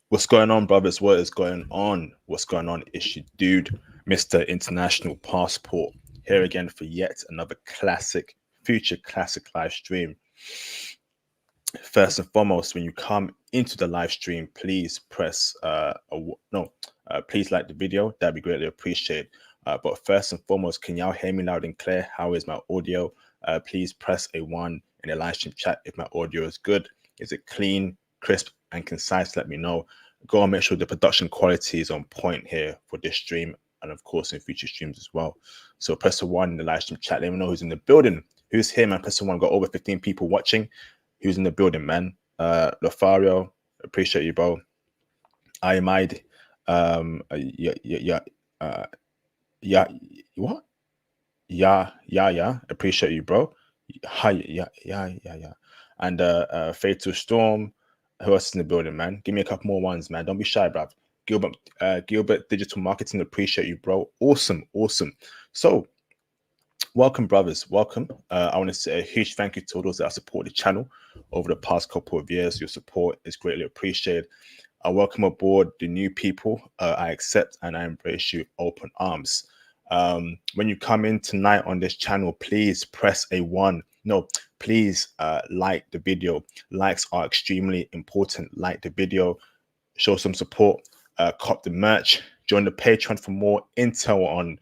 What's going on, brothers? What is going on? What's going on? It's your dude, Mr. International Passport, here again for yet another classic, future classic live stream. First and foremost, when you come into the live stream, please press no, please like the video. That'd be greatly appreciated. But first and foremost, can y'all hear me loud and clear? How is my audio? Please press a one in the live stream chat if my audio is good. Is it clean, crisp, and concise? Let me know. Go and make sure the production quality is on point here for this stream and of course in future streams as well. So press a one in the live stream chat. Let me know who's in the building. Who's here, man? Press a one. Got over 15 people watching. Who's in the building, man? Lofario, appreciate you, bro. I might, yeah, uh, yeah, what? Yeah, appreciate you, bro. Hi, yeah. And Fatal Storm, who else is in the building, man? Give me a couple more ones, man. Don't be shy, bruv. Gilbert Digital Marketing, appreciate you, bro. Awesome. So, welcome, brothers. Welcome. I want to say a huge thank you to all those that have supported the channel over the past couple of years. Your support is greatly appreciated. I welcome aboard the new people. I accept and I embrace you open arms. When you come in tonight on this channel, please press a one. No, please like the video. Likes are extremely important. Like the video, show some support, cop the merch, join the Patreon for more intel on,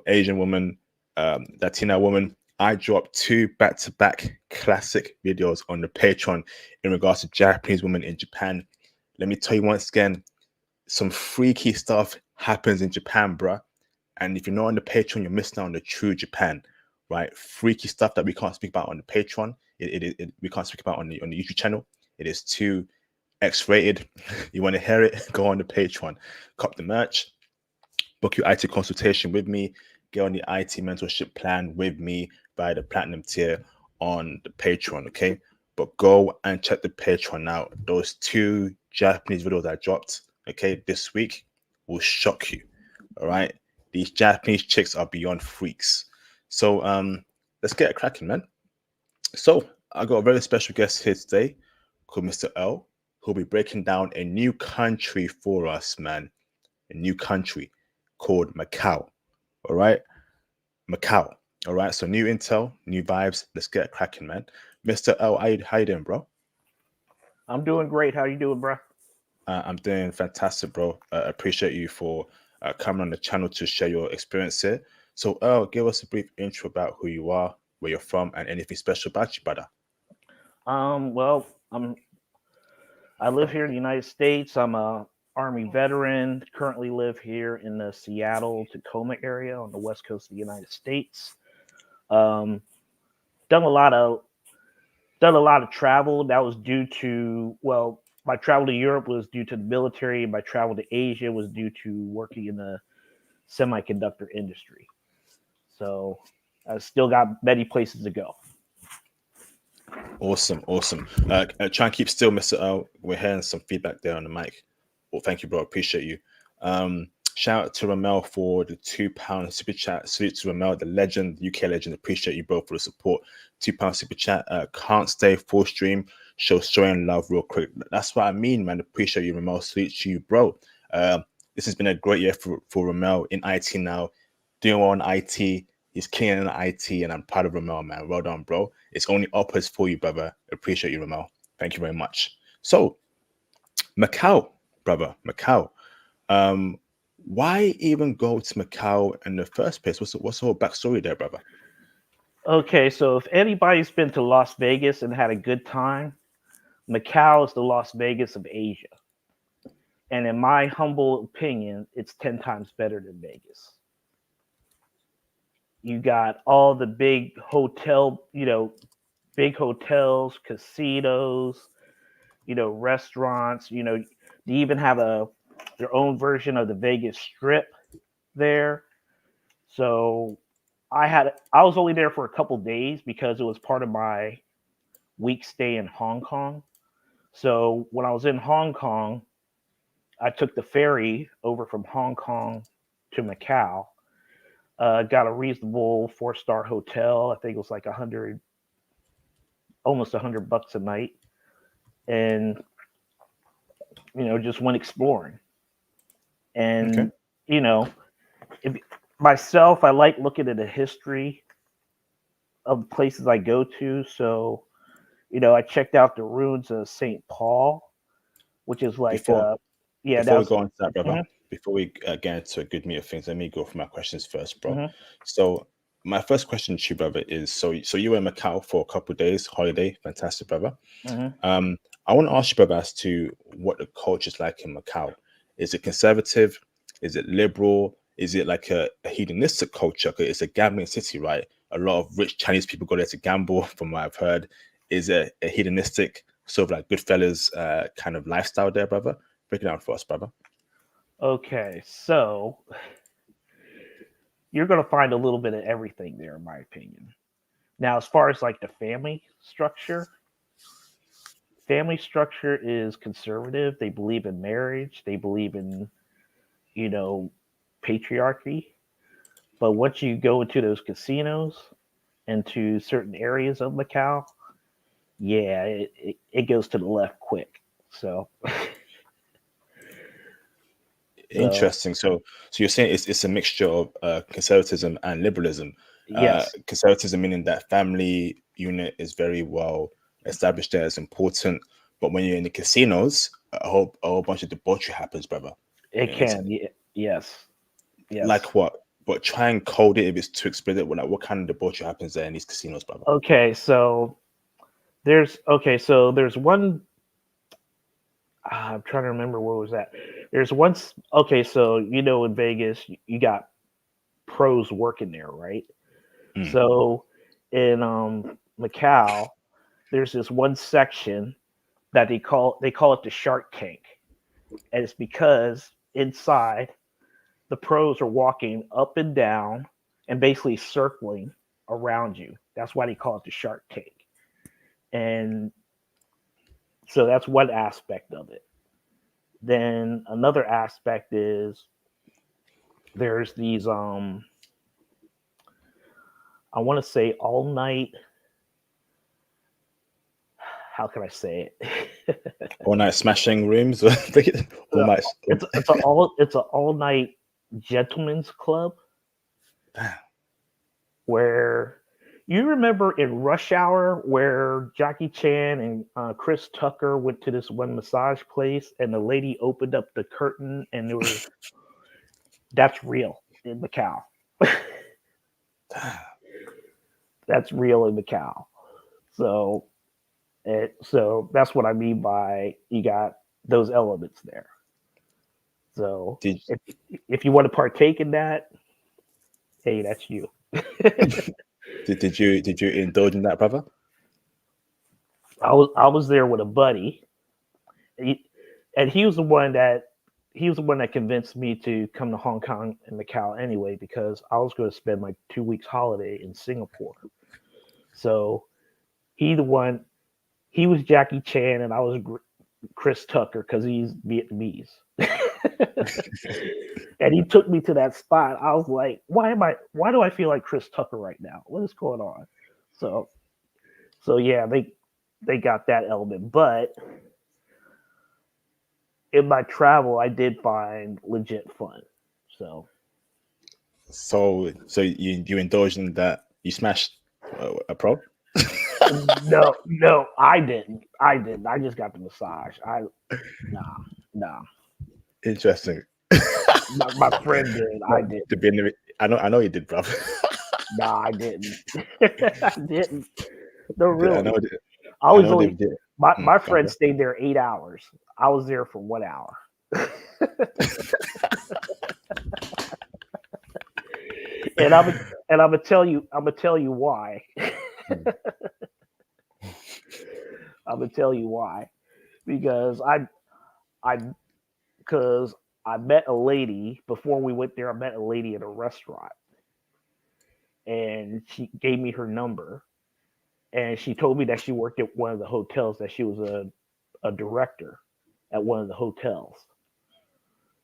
Asian women, Latina woman. I dropped 2 back-to-back classic videos on the Patreon in regards to Japanese women in Japan. Let me tell you once again, some freaky stuff happens in Japan, bruh. And if you're not on the Patreon, you're missing out on the true Japan, right? Freaky stuff that we can't speak about on the Patreon. We can't speak about on the YouTube channel. It is too X-rated. You want to hear it? Go on the Patreon, cop the merch, book your IT consultation with me, get on the IT mentorship plan with me via the platinum tier on the Patreon, okay? But go and check the Patreon out. Those 2 Japanese videos I dropped, okay, this week will shock you. All right. These Japanese chicks are beyond freaks. So let's get it cracking, man. So I got a very special guest here today called Mr. L, who'll be breaking down a new country for us, man. A new country called Macau. All right. Macau. All right. So new intel, new vibes. Let's get it cracking, man. Mr. L, how you doing, bro? I'm doing great. How you doing, bro? I'm doing fantastic, bro. Appreciate you for coming on the channel to share your experience here. So, Earl, give us a brief intro about who you are, where you're from, and anything special about you, brother. Well, I live here in the United States. I'm a Army veteran. Currently live here in the Seattle Tacoma area on the west coast of the United States. Um, done a lot of travel. That was due to my travel to Europe was due to the military. My travel to Asia was due to working in the semiconductor industry. So I still got many places to go. Awesome. Try and keep still, Mr. Earl. We're hearing some feedback there on the mic. Well, thank you, bro. Appreciate you. Shout out to Ramel for the £2 super chat. Salute to Ramel, the legend, UK legend. Appreciate you, bro, for the support. £2 super chat. Can't stay full stream. Showing love real quick. That's what I mean, man. Appreciate you, Ramel. Salute to you, bro. This has been a great year for Ramel in IT now. Doing well in IT. He's killing in IT, and I'm proud of Ramel, man. Well done, bro. It's only upwards for you, brother. Appreciate you, Ramel. Thank you very much. So, Macau, brother, Macau. Um, why even go to Macau in the first place? What's the whole backstory there, brother? Okay, so if anybody's been to Las Vegas and had a good time, Macau is the Las Vegas of Asia. And in my humble opinion, it's 10 times better than Vegas. You got all the big hotels, casinos, restaurants, they even have their own version of the Vegas Strip there. So I was only there for a couple days because it was part of my week stay in Hong Kong. So when I was in Hong Kong, I took the ferry over from Hong Kong to Macau. Got a reasonable 4-star hotel. I think it was like almost $100 a night, and just went exploring. Okay. And you know, if, myself, I like looking at the history of the places I go to. So, I checked out the ruins of St. Paul, which is like, Before yeah, before we that's. go on to that, brother, Hmm. before we get into a good meat of things, let me go for my questions first, bro. Hmm. So my first question to you, brother, is so you were in Macau for a couple of days, holiday, fantastic, brother. Hmm. Um, I want to ask you, brother, as to what the culture is like in Macau. Is it conservative? Is it liberal? Is it like a hedonistic culture? 'Cause it's a gambling city, right? A lot of rich Chinese people go there to gamble, from what I've heard. Is it a hedonistic, sort of like Goodfellas kind of lifestyle there, brother? Break it down for us, brother. Okay, so you're going to find a little bit of everything there, in my opinion. Now, as far as like the family structure is conservative. They believe in marriage. They believe in, you know, patriarchy. But once you go into those casinos, into certain areas of Macau, yeah, it goes to the left quick. So, so Interesting. So you're saying it's a mixture of conservatism and liberalism. yes, Conservatism meaning that family unit is very well established there, is important. But when you're in the casinos, a whole bunch of debauchery happens, brother. it It's can. Yes, yes. like what? But try and code it if it's too explicit. Like what kind of debauchery happens there in these casinos, brother? Okay, so there's one. I'm trying to remember where was that. There's once. Okay, so in Vegas, you got pros working there, right? Mm. So in Macau, there's this one section that they call it the Shark Tank, and it's because inside the pros are walking up and down and basically circling around you. That's why they call it the Shark Tank. And so that's one aspect of it. Then another aspect is there's these I want to say all night, how can I say it? All night smashing rooms, all night. It's a all night gentlemen's club Damn. where you remember in Rush Hour where Jackie Chan and Chris Tucker went to this one massage place and the lady opened up the curtain and there was that's real in Macau. Damn. That's real in Macau. So so that's what I mean by you got those elements there. So Did if you want to partake in that, hey, that's you. did you indulge in that, brother? I was there with a buddy, he, and he was the one that convinced me to come to Hong Kong and Macau anyway because I was going to spend like 2 weeks holiday in Singapore. So he the one he was Jackie Chan and I was Chris Tucker because he's Vietnamese. And he took me to that spot. I was like, why do I feel like Chris Tucker right now? What is going on? So yeah, they got that element. But in my travel I did find legit fun. So So you indulged in that? You smashed a pro? no, I didn't. I didn't. I just got the massage. Nah, nah. Interesting. My friend did. I No, didn't. to be in the, I know you did, brother. Nah, I didn't. I didn't. No, I really. know. I I was know they only did. my Go on, friend stayed there 8 hours. I was there for 1 hour. And I'm gonna tell you why. bro. I'm gonna tell you why. Because I because I met a lady before we went there. I met a lady at a restaurant, and she gave me her number, and she told me that she worked at one of the hotels. That she was a director at one of the hotels.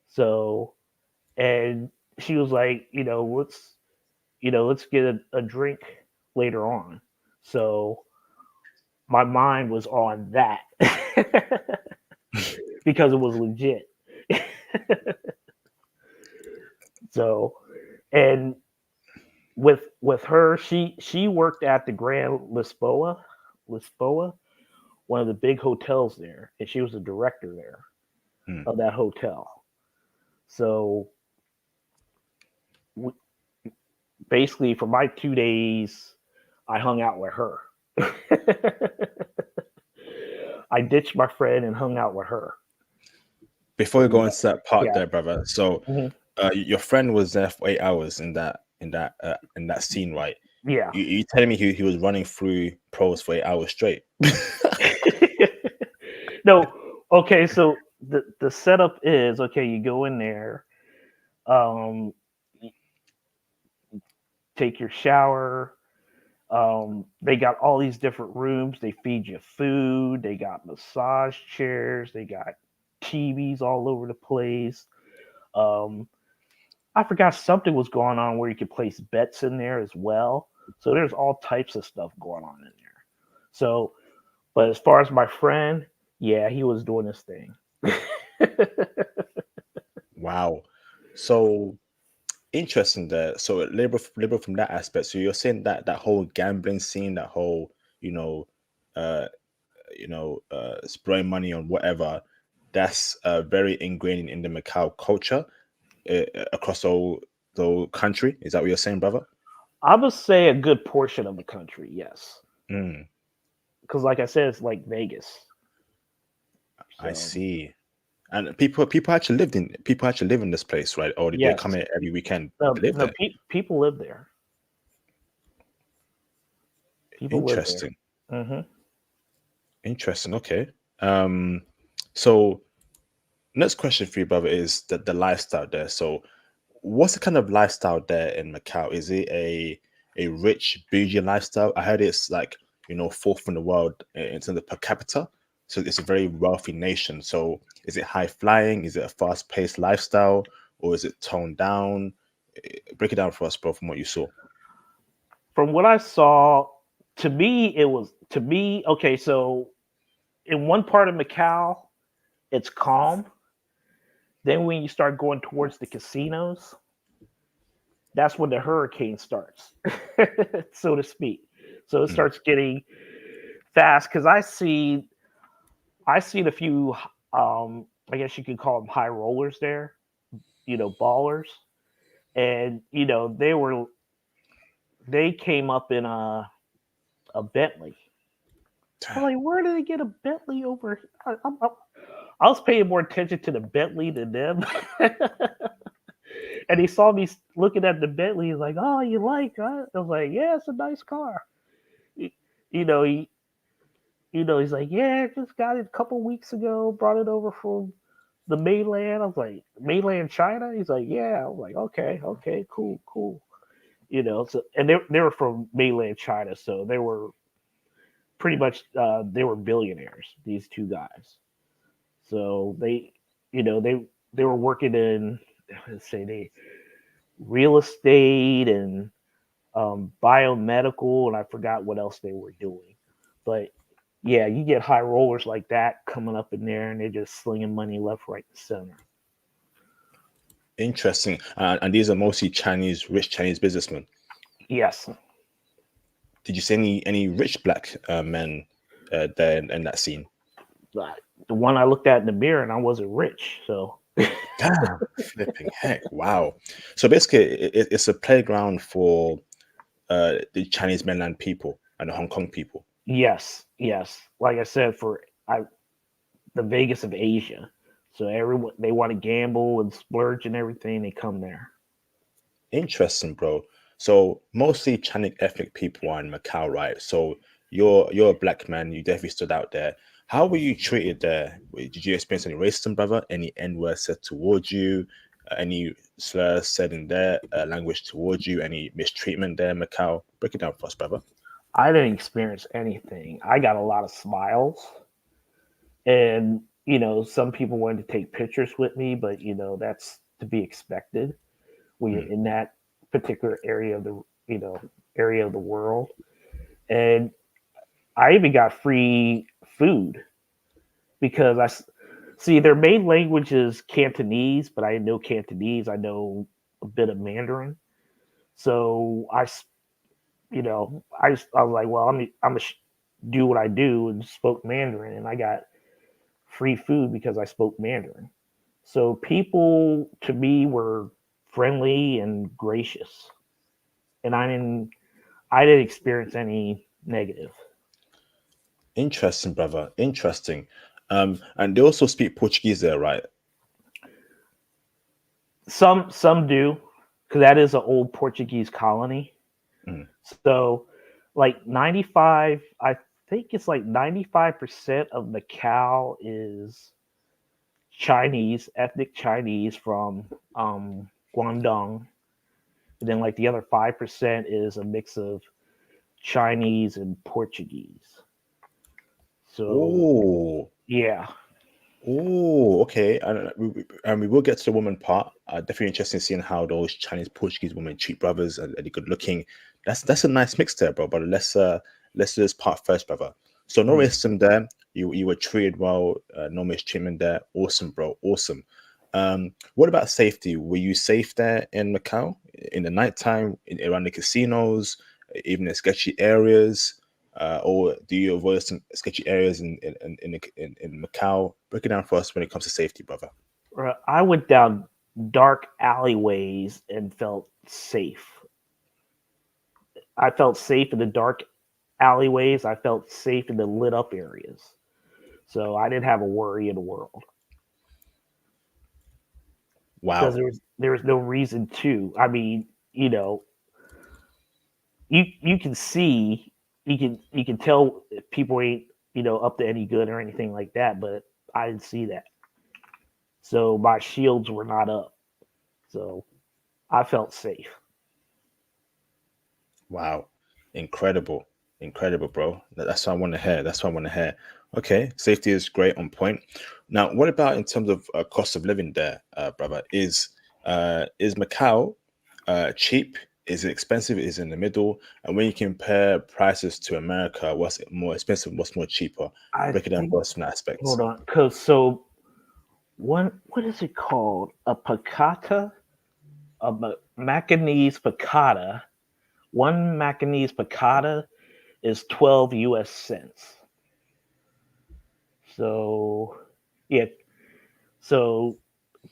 So, and she was like, let's get a drink later on. So my mind was on that. because it was legit. So, and with her, she worked at the Grand Lisboa, one of the big hotels there, and she was the director there Hmm. of that hotel. So basically, for my 2 days, I hung out with her. I ditched my friend and hung out with her. Before we go into that part Yeah. there, brother. So, Mhm. your friend was there for 8 hours in that scene, right? Yeah. You telling me he was running through pros for 8 hours straight? No. Okay. So the setup is okay. You go in there, um, take your shower. They got all these different rooms. They feed you food. They got massage chairs. They got TVs all over the place. Um, I forgot something was going on where you could place bets in there as well. So there's all types of stuff going on in there. So, but as far as my friend, yeah, he was doing his thing. Wow. So interesting there. So liberal from that aspect. So you're saying that that whole gambling scene, that whole, you know, uh, spraying money on whatever, that's very ingrained in the Macau culture across the whole country. Is that what you're saying, brother? I would say a good portion of the country, yes, Mm, because like I said, it's like Vegas. I So see. And people actually live in this place, right? Or they come yes, here every weekend no, to live no, there. people live there. People live there. Interesting. Hmm. Interesting. Okay. Um, so next question for you, brother, is the lifestyle there. So what's the kind of lifestyle there in Macau? Is it a rich, bougie lifestyle? I heard it's like, fourth in the world in terms of per capita. So it's a very wealthy nation. So is it high flying? Is it a fast paced lifestyle? Or is it toned down? Break it down for us, bro, from what you saw. From what I saw, to me. Okay, so in one part of Macau, it's calm. Then when you start going towards the casinos, that's when the hurricane starts, so to speak. So it Mm, starts getting fast because I seen a few, I guess you could call them high rollers there, ballers, and they came up in a Bentley. I'm damn. like, where did they get a Bentley over? I was paying more attention to the Bentley than them. And he saw me looking at the Bentley. He's like, "Oh, you like?" Huh? I was like, "Yeah, it's a nice car." He, you know, he, he's like, "Yeah, just got it a couple weeks ago. Brought it over from the mainland." I was like, "Mainland China?" He's like, "Yeah." I was like, "Okay, okay, cool, cool." So and they were from mainland China, so they were pretty much they were billionaires. These two guys, so they were working in, let's say, they real estate and biomedical, and I forgot what else they were doing. But yeah, you get high rollers like that coming up in there, and they're just slinging money left, right, and center. Interesting. And these are mostly rich Chinese businessmen. Yes, Did you see any rich black men there in that scene? but the one I looked at in the mirror, and I wasn't rich, so Damn, flipping heck! Wow. So basically, it's a playground for the Chinese mainland people and the Hong Kong people. yes, yes. Like I said, the Vegas of Asia, so everyone they want to gamble and splurge and everything. They come there. Interesting, bro. So mostly Chinese ethnic people are in Macau, right? So you're a black man. You definitely stood out there. How were you treated there? Did you experience any racism, brother? Any N word said towards you? Any slurs said in their language towards you? Any mistreatment there in Macau? Break it down for us, brother. I didn't experience anything. I got a lot of smiles, and some people wanted to take pictures with me, but that's to be expected when you're Mm, in that particular area of the you know area of the world. And I even got free food because See, their main language is Cantonese, but I know Cantonese. I know a bit of Mandarin. So I was like, well, I'm gonna do what I do and spoke Mandarin, and I got free food because I spoke Mandarin. So people to me were friendly and gracious, and I didn't experience any negative. Interesting, brother. Interesting. And they also speak Portuguese there, right? Some do, because that is an old Portuguese colony. Mm. So, like 95, I think it's like 95% of Macau is Chinese, ethnic Chinese from Guangdong. And then like the other 5% is a mix of Chinese and Portuguese. So Oh, yeah, oh, okay. And we will get to the woman part. Definitely interested in seeing how those Chinese Portuguese women treat brothers and are they good looking. That's a nice mix there, bro. But let's do this part first, brother. So no mm. racism there. You were treated well. No mistreatment there. Awesome, bro. Awesome. What about safety? Were you safe there in Macau in the nighttime, around the casinos, even in sketchy areas? Or do you avoid some sketchy areas in Macau? Break it down for us when it comes to safety, brother. I went down dark alleyways and felt safe. I felt safe in the dark alleyways. I felt safe in the lit up areas. So I didn't have a worry in the world because Wow. there was no reason to. I mean, you can see, you can tell if people ain't up to any good or anything like that, but I didn't see that. So my shields were not up. So I felt safe. Wow. Incredible. Incredible, bro. That's what I want to hear. That's what I want to hear. Okay. Safety is great on point. Now, what about in terms of cost of living there, brother? Is Macau cheap? Is it expensive? Is it in the middle? And when you compare prices to America, what's more expensive? What's more cheaper? I Break it down think, for us from that aspect. hold on, because so what is it called? A piccata, Macanese piccata. One Macanese piccata is 12 US cents. So yeah, so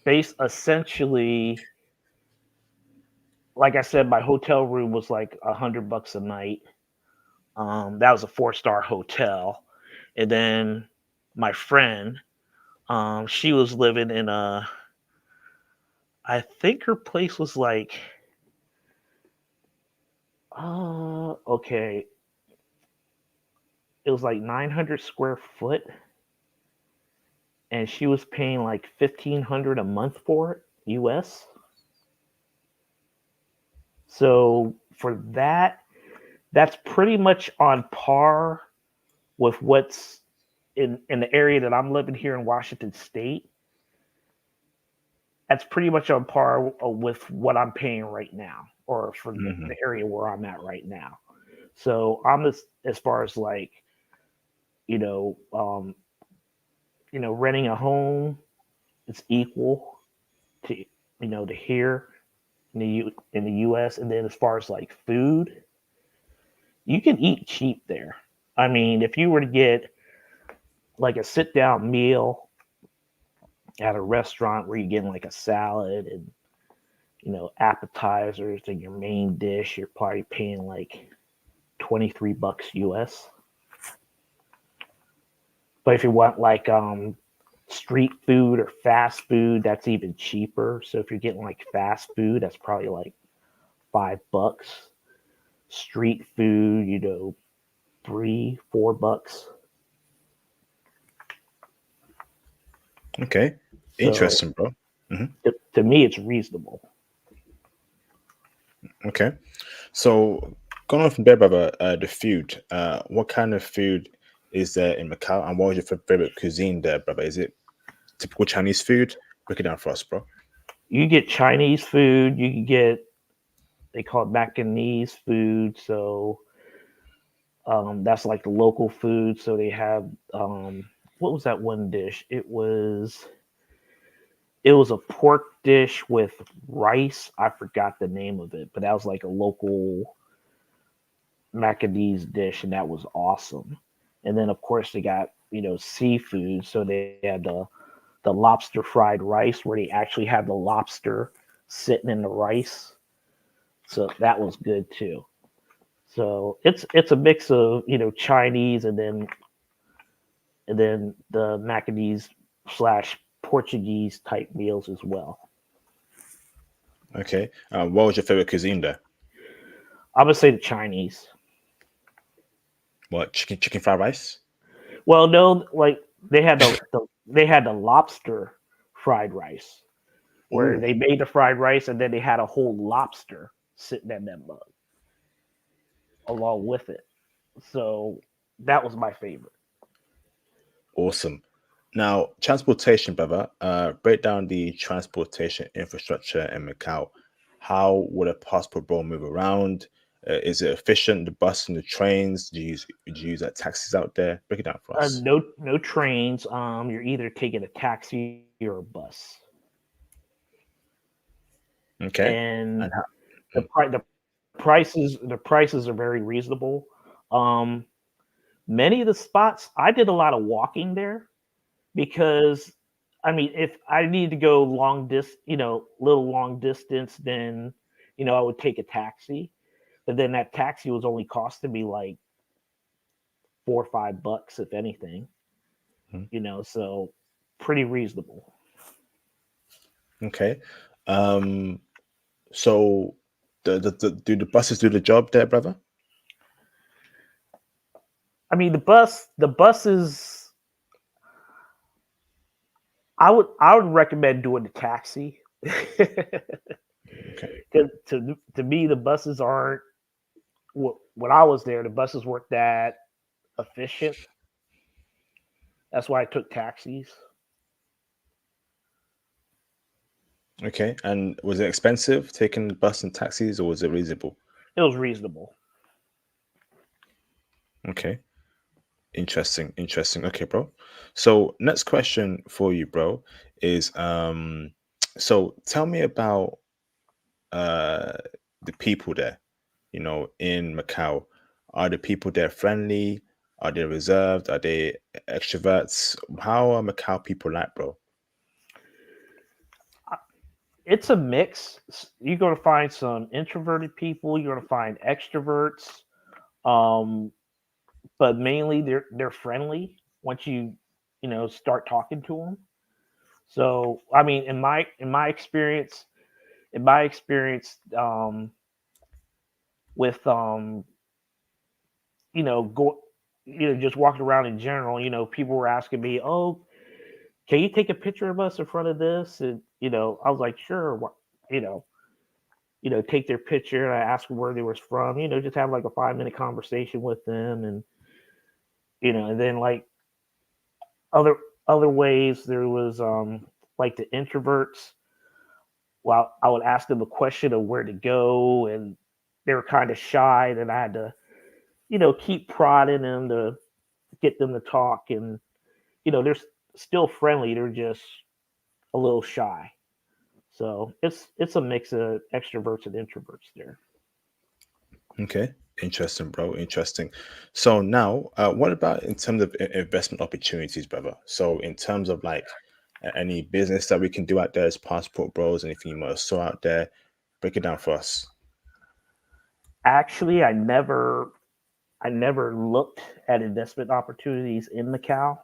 base essentially, like I said, my hotel room was like $100 a night. That was a 4-star hotel, and then my friend, she was living in a. I think her place was like, okay, it was like 900 square foot, and she was paying like 1,500 a month for it, US. So for that, that's pretty much on par with what's in the area that I'm living here in Washington State. That's pretty much on par with what I'm paying right now, or for Hmm. the area where I'm at right now. So I'm as far as like you know, renting a home is equal to to here in the U.S. And then as far as like food, you can eat cheap there. I mean, if you were to get like a sit down meal at a restaurant where you're getting like a salad and appetizers and your main dish, you're probably paying like $23 US. But if you want like street food or fast food, that's even cheaper. So if you're getting like fast food, that's probably like $5. Street food, 3, $4. Okay. So Interesting, bro. Hmm. to me, it's reasonable. Okay. So going on from there, brother, the food. What kind of food is there in Macau, and what was your favorite cuisine there, brother? Is it typical Chinese food? Break it down for us, bro. You get Chinese food, you can get, they call it Macanese food. So that's like the local food. So they have what was that one dish? It was a pork dish with rice. I forgot the name of it, but that was like a local Macanese dish, and that was awesome. And then of course they got seafood, so they had the lobster fried rice where they actually had the lobster sitting in the rice. So that was good too. So it's a mix of Chinese and then the Macanese slash Portuguese type meals as well. Okay. What was your favorite cuisine there? I would say the Chinese. What, chicken fried rice? Well, no, like they had the lobster fried rice where Ooh, they made the fried rice and then they had a whole lobster sitting in that mug along with it. So that was my favorite. awesome. Now, transportation, brother. Break down the transportation infrastructure in Macau. How would a passport bro move around? Is it efficient? The bus and the trains? Do you use taxis out there? Break it down for us. No trains. You're either taking a taxi or a bus, Okay. and And how? the prices are very reasonable. Um, Many of the spots I did a lot of walking there because I mean, if I need to go little long distance, then I would take a taxi. But then that taxi was only costing me like $4 or $5, if anything. Hmm, So pretty reasonable. okay. Um. So, do the buses do the job there, brother? I mean, the buses. I would recommend doing the taxi because Okay. to me the buses aren't. When I was there, the buses weren't that efficient. That's why I took taxis. Okay. And was it expensive taking the bus and taxis, or was it reasonable? It was reasonable. Okay. Interesting. Interesting. Okay, bro. So next question for you, bro, is so tell me about uh the people there, in Macau. Are the people there friendly? Are they reserved? Are they extroverts? How are Macau people like, bro? It's a mix. You're going to find some introverted people. You're going to find extroverts. Um, but mainly they're friendly once you start talking to them. So I mean, in my experience, with go just walking around in general, people were asking me, "Oh, can you take a picture of us in front of this?" And I was like, "Sure." You know, take their picture. And I asked them where they was from. Just have like a 5 minute conversation with them, and then like other other ways there was like the introverts. Well, I would ask them a question of where to go, and they were kind of shy. Then I had to keep prodding them to get them to talk, and they're still friendly. They're just a little shy. So it's a mix of extroverts and introverts there. Okay. Interesting, bro. Interesting. So now, what about in terms of investment opportunities, brother? So in terms of like any business that we can do out there as passport bros, anything you might have saw out there, break it down for us. Actually, I never looked at investment opportunities in Macau.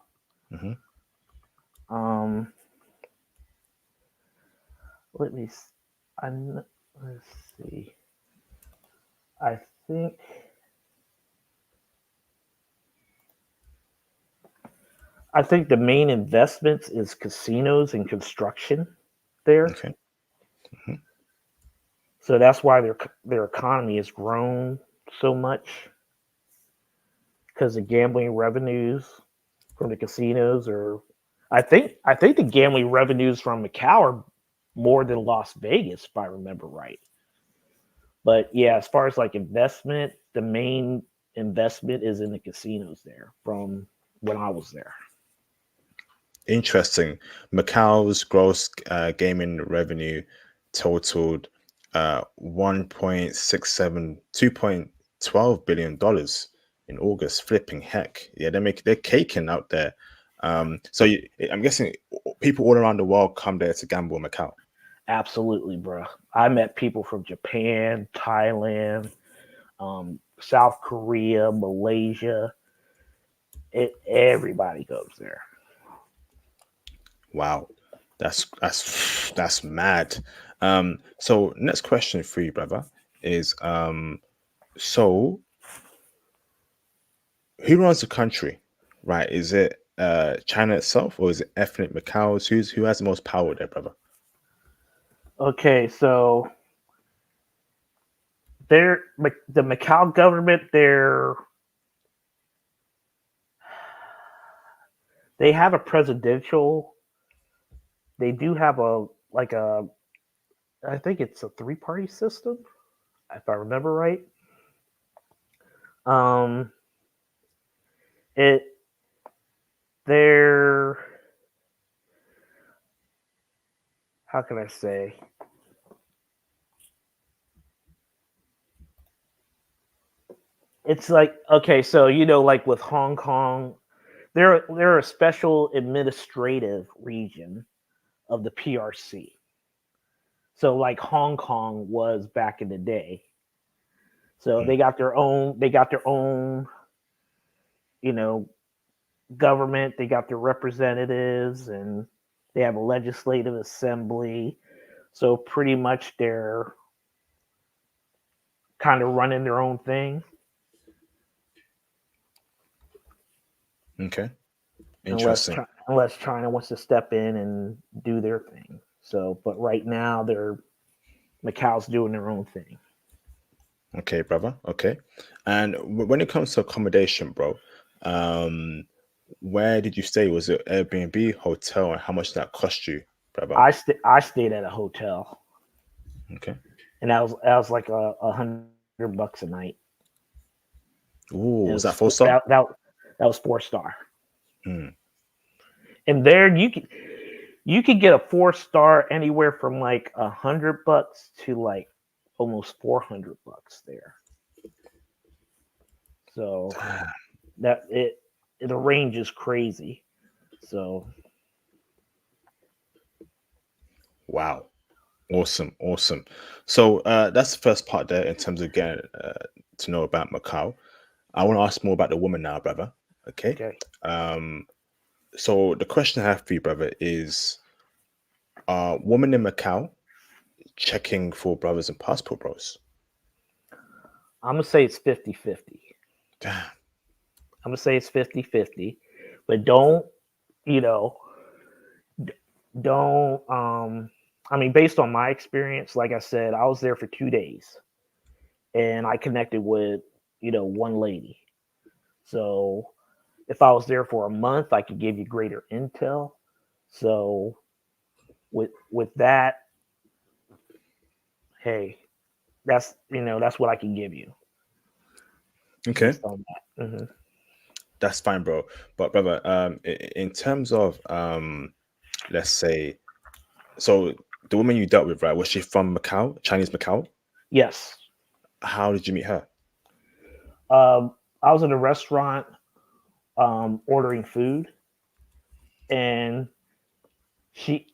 Hmm. Um, let me. I'm. Let's see. I think. I think the main investments is casinos and construction there. Okay. Hmm. So that's why their economy has grown so much because the gambling revenues from the casinos are. I think the gambling revenues from Macau are more than Las Vegas, if I remember right. But yeah, as far as like investment, the main investment is in the casinos there from when I was there. Interesting. Macau's gross gaming revenue totaled 1.67 $2.12 billion in August. Flipping heck. Yeah, they're caking out there. So I'm guessing people all around the world come there to gamble in Macau. Absolutely, bro. I met people from Japan, Thailand, South Korea, Malaysia. Everybody goes there. Wow. That's mad. So next question for you, brother, is so who runs the country, right? Is it China itself, or is it ethnic Macao's? Who has the most power there, brother? Okay, so the Macau government, they have a presidential. They do have I think it's a three-party system, if I remember right. Um, it they're how can I say? It's like, okay, so like with Hong Kong, they're a special administrative region of the PRC. So like Hong Kong was back in the day. So Mm, they got their own, you know, government, they got their representatives, and they have a legislative assembly. So pretty much they're kind of running their own thing okay, unless interesting. unless China wants to step in and do their thing. So, but right now Macau's doing their own thing. Okay, brother. Okay, and when it comes to accommodation, bro, um, where did you stay? Was it Airbnb, hotel, and how much did that cost you, brother? I stayed at a hotel, Okay. and that was like $100 a night. Ooh, It was was that 4 star? that was 4 star, Hmm. and there you could get a 4 star anywhere from like $100 to like almost $400 there. So that the range is crazy. So Wow. Awesome, awesome. So that's the first part there in terms of getting to know about Macau. I want to ask more about the woman now, brother. Okay. okay, Um, so the question I have for you, brother, is women in Macau checking for brothers and passport bros? I'm gonna say it's 50-50. Damn. I'm gonna say it's 50-50, but don't you know don't I mean, based on my experience, like I said, I was there for 2 days and I connected with one lady. So if I was there for a month, I could give you greater intel. So with that, hey, that's what I can give you Okay, based on that. that's fine, bro. But brother, in terms of let's say, so the woman you dealt with, right? Was she from Macau, Chinese Macau? Yes. How did you meet her? I was in a restaurant ordering food, and she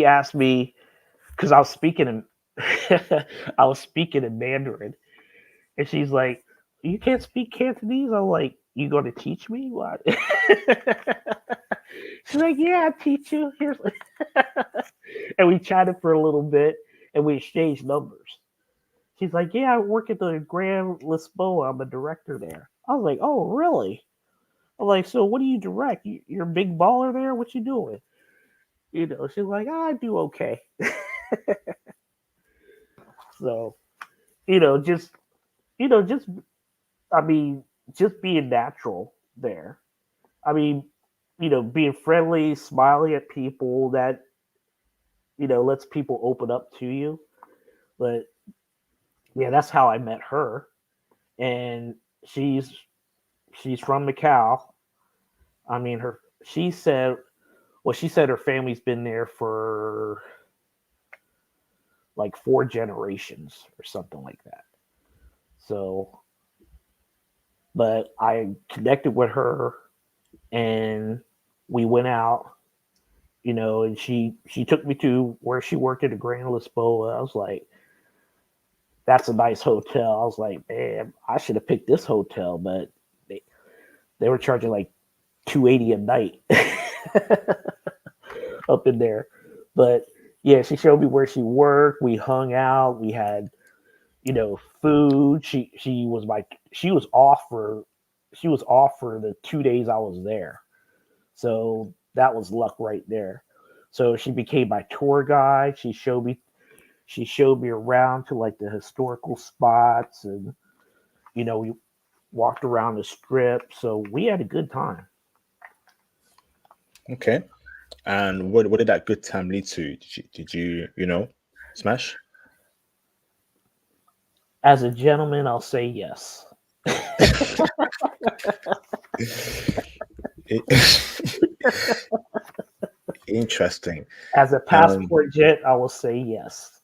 asked me because I was speaking in Mandarin, and she's like, "You can't speak Cantonese." I'm like, "You going to teach me what?" She's like, "Yeah, I'll teach you." Here's and we chatted for a little bit, and we exchanged numbers. She's like, "Yeah, I work at the Grand Lisboa. I'm a director there." I was like, "Oh, really?" I'm like, "So what do you direct? You're a big baller there. What you doing?" She's like, "I do okay." So, just just I mean, just being natural there. I mean, being friendly, smiling at people, that lets people open up to you. But yeah, that's how I met her, and she's she's from Macau. I mean, she said Well, she said her family's been there for like 4 generations or something like that. So, but I connected with her and we went out, and she took me to where she worked at the Grand Lisboa. I was like, that's a nice hotel. I was like, man, I should have picked this hotel, but they, they were charging like 280 a night up in there. But yeah, she showed me where she worked. We hung out. We had, food. She was off for the 2 days I was there. So that was luck right there. So she became my tour guide. She showed me around to like the historical spots, and we walked around the strip. So we had a good time. Okay. And what did that good time lead to? Did you smash? As a gentleman, I'll say yes. Interesting. As a Um, passport jet, I will say yes.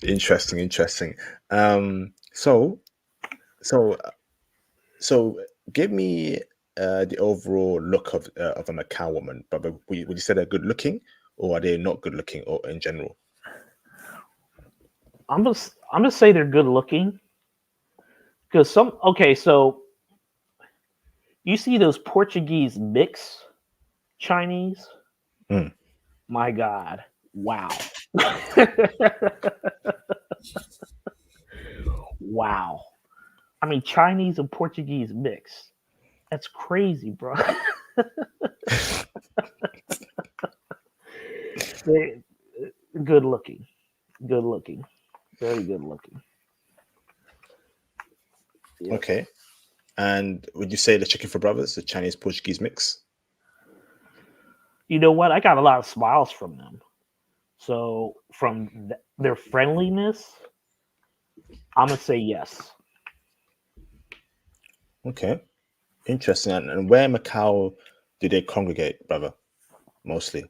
interesting. So so so give me the overall look of a Macau woman. But would you say they're good looking, or are they not good looking, or in general? I'm gonna say they're good looking because some. Okay, so you see those Portuguese mix Chinese? Mm, My God, wow, wow. I mean, Chinese and Portuguese mix. That's crazy, bro. They good looking, good looking, very good looking. Yep. okay. And would you say the chicken for brothers, the Chinese Portuguese mix? You know what? I got a lot of smiles from them. So from their friendliness, I'm gonna say yes. Okay, interesting. And where in Macau do they congregate, brother? Mostly.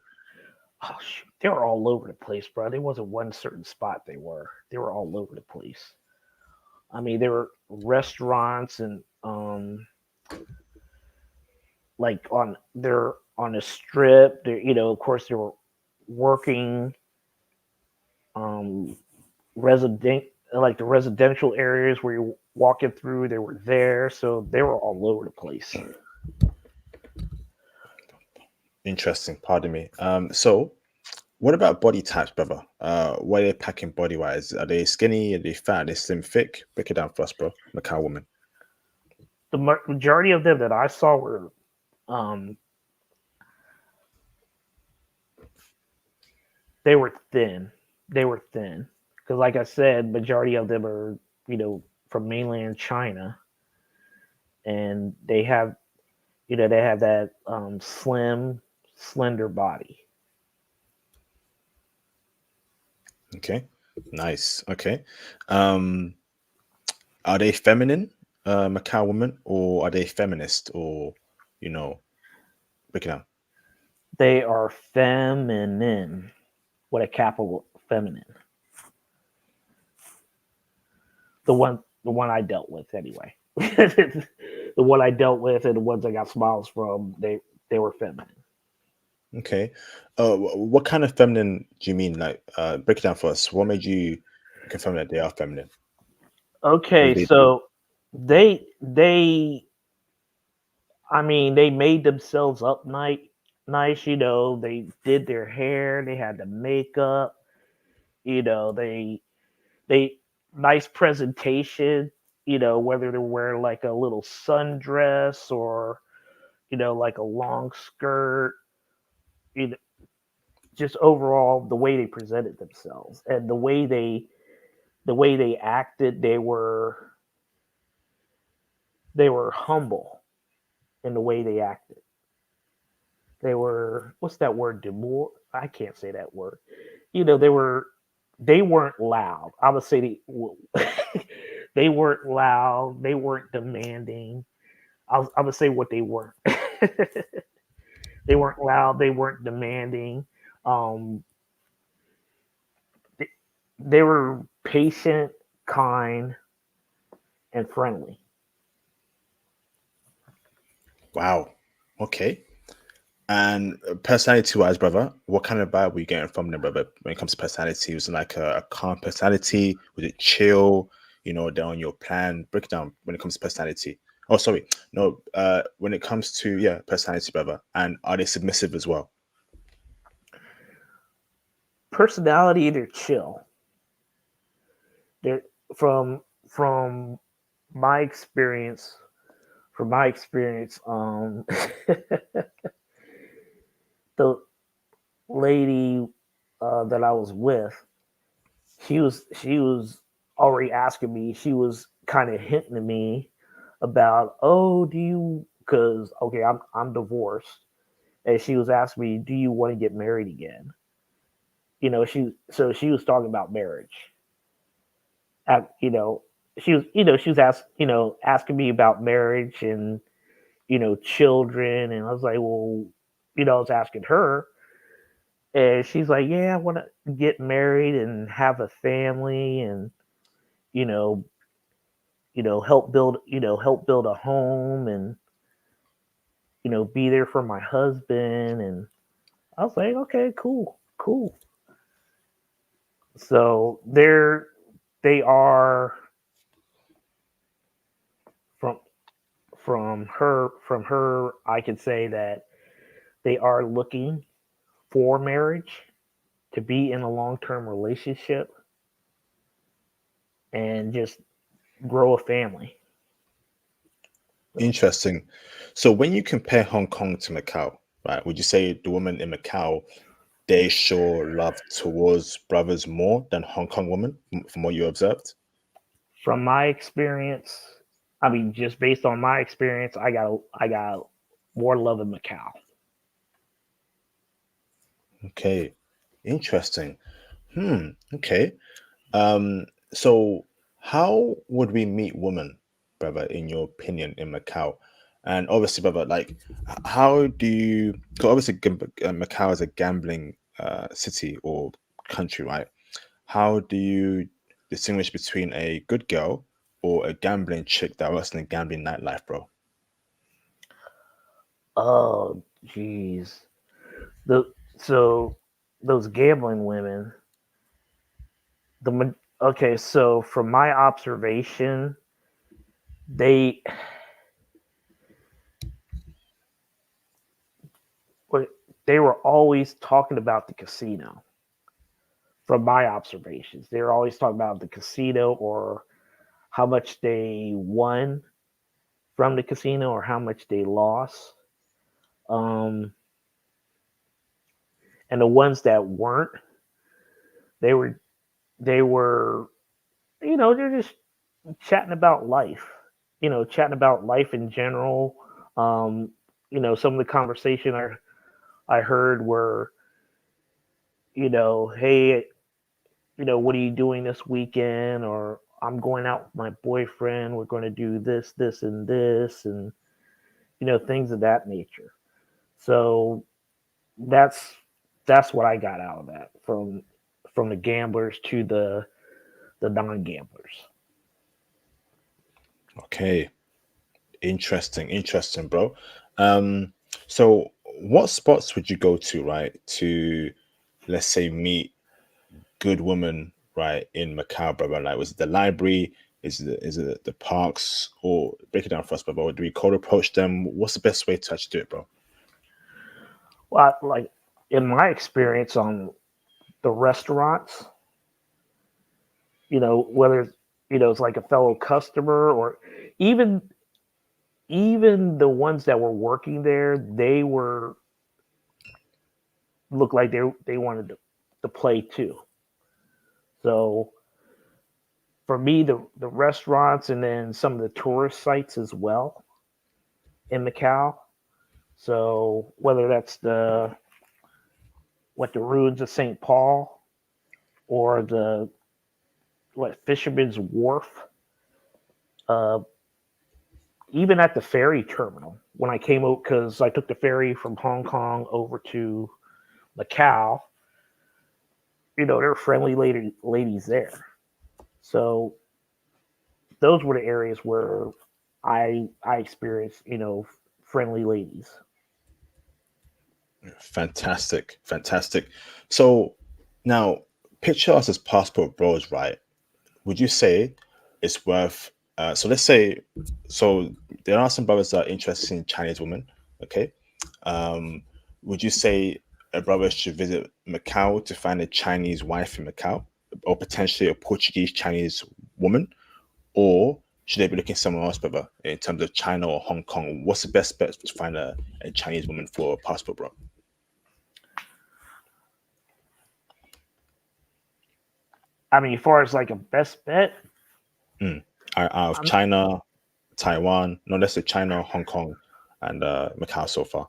Oh shoot, they were all over the place, bro. There wasn't one certain spot they were. They were all over the place. I mean, there were restaurants and like they're on a strip. They of course, they were working um resident like the residential areas where you're walking through. They were there, so they were all over the place. Interesting. Pardon me. So what about body types, brother? What are they packing body wise? Are they skinny? Are they fat? Are they slim, thick? Break it down for us, bro. Macau woman. The majority of them that I saw were um they were thin. They were thin because, like I said, majority of them are from mainland China, and they have that slim, slender body. Okay. Nice. Okay. Um, are they feminine, Macau women, or are they feminist, or you know, break it down. They are feminine with a capital feminine. The one I dealt with anyway. The one I dealt with and the ones I got smiles from, they were feminine. Okay. What kind of feminine do you mean? Like, break it down for us. What made you confirm that they are feminine? What Okay, do they do? so they I mean, they made themselves up nice. They did their hair, they had the makeup. They nice presentation. Whether they're wearing like a little sundress or like a long skirt. You know, just overall the way they presented themselves and the way they acted, they were humble in the way they acted. They were, what's that word, demure? I can't say that word. They weren't loud. I would say they weren't loud. They weren't demanding. I would say what they weren't. They weren't loud. They weren't demanding. Um, they, they were patient, kind, and friendly. Wow. Okay. And personality wise, brother, what kind of vibe were you getting from them, brother? When it comes to personality, was it like a calm personality? Was it chill? They're on your plan. Break it down when it comes to personality. Oh, sorry. No, when it comes to personality, brother. And are they submissive as well? Personality, they're chill. They're from my experience. From my experience, the lady that I was with, she was already asking me. She was kind of hinting to me about, oh, do you? Because okay, I'm divorced, and she was asking me, do you want to get married again? She was talking about marriage. At, she was asking me about marriage and children, and I was like, well, I was asking her, and she's like, yeah, I want to get married and have a family, and you know, help build a home, and be there for my husband. And I was like, okay, cool, cool. So they are from from her. I could say that they are looking for marriage, to be in a long term relationship, and just grow a family. So Interesting. So when you compare Hong Kong to Macau, right, would you say the women in Macau they show love towards brothers more than Hong Kong women, from what you observed? from my experience, I mean, just based on my experience, I got more love in Macau. Okay. Interesting. Okay. So how would we meet women, brother, in your opinion, in Macau? And obviously, brother, like, how do you? Because obviously, Macau is a gambling city or country, right? How do you distinguish between a good girl or a gambling chick that works in a gambling nightlife, bro? Oh, jeez. The so those gambling women. Okay, so from my observation, they were they were always talking about the casino. From my observations, they were always talking about the casino, or how much they won from the casino, or how much they lost. Um, and the ones that weren't, they were they were they're just chatting about life. Chatting about life in general. Um, some of the conversation I heard were, hey, what are you doing this weekend? Or I'm going out with my boyfriend. We're going to do this, this, and this, and things of that nature. So that's that's what I got out of that, from the gamblers to the non-gamblers. Okay, interesting, bro. Um, so what spots would you go to, right, to let's say meet good women, right, in Macau, brother? Like, was it the library? Is it the parks? Or break it down for us, brother. Or do we cold approach them? What's the best way to actually do it, bro? Well, like in my experience on the restaurants, whether it's like a fellow customer, or even even the ones that were working there, they were looked like they wanted to play too. So for me, the restaurants, and then some of the tourist sites as well in Macau. So whether that's the ruins of St. Paul, or the what Fisherman's Wharf, uh, even at the ferry terminal when I came out, because I took the ferry from Hong Kong over to Macau. There were friendly ladies there. So those were the areas where I experienced, friendly ladies. Fantastic, fantastic. So now, picture us as passport bros, right? Would you say it's worth? So let's say, so there are some brothers that are interested in Chinese women. Okay, um, would you say a brother should visit Macau to find a Chinese wife in Macau, or potentially a Portuguese Chinese woman, or should they be looking somewhere else, brother, in terms of China or Hong Kong? What's the best bet to find a Chinese woman for a passport, bro? I mean, as far as like a best bet, Out of I'm, China, Taiwan, no, let's say China, Hong Kong, and Macau so far.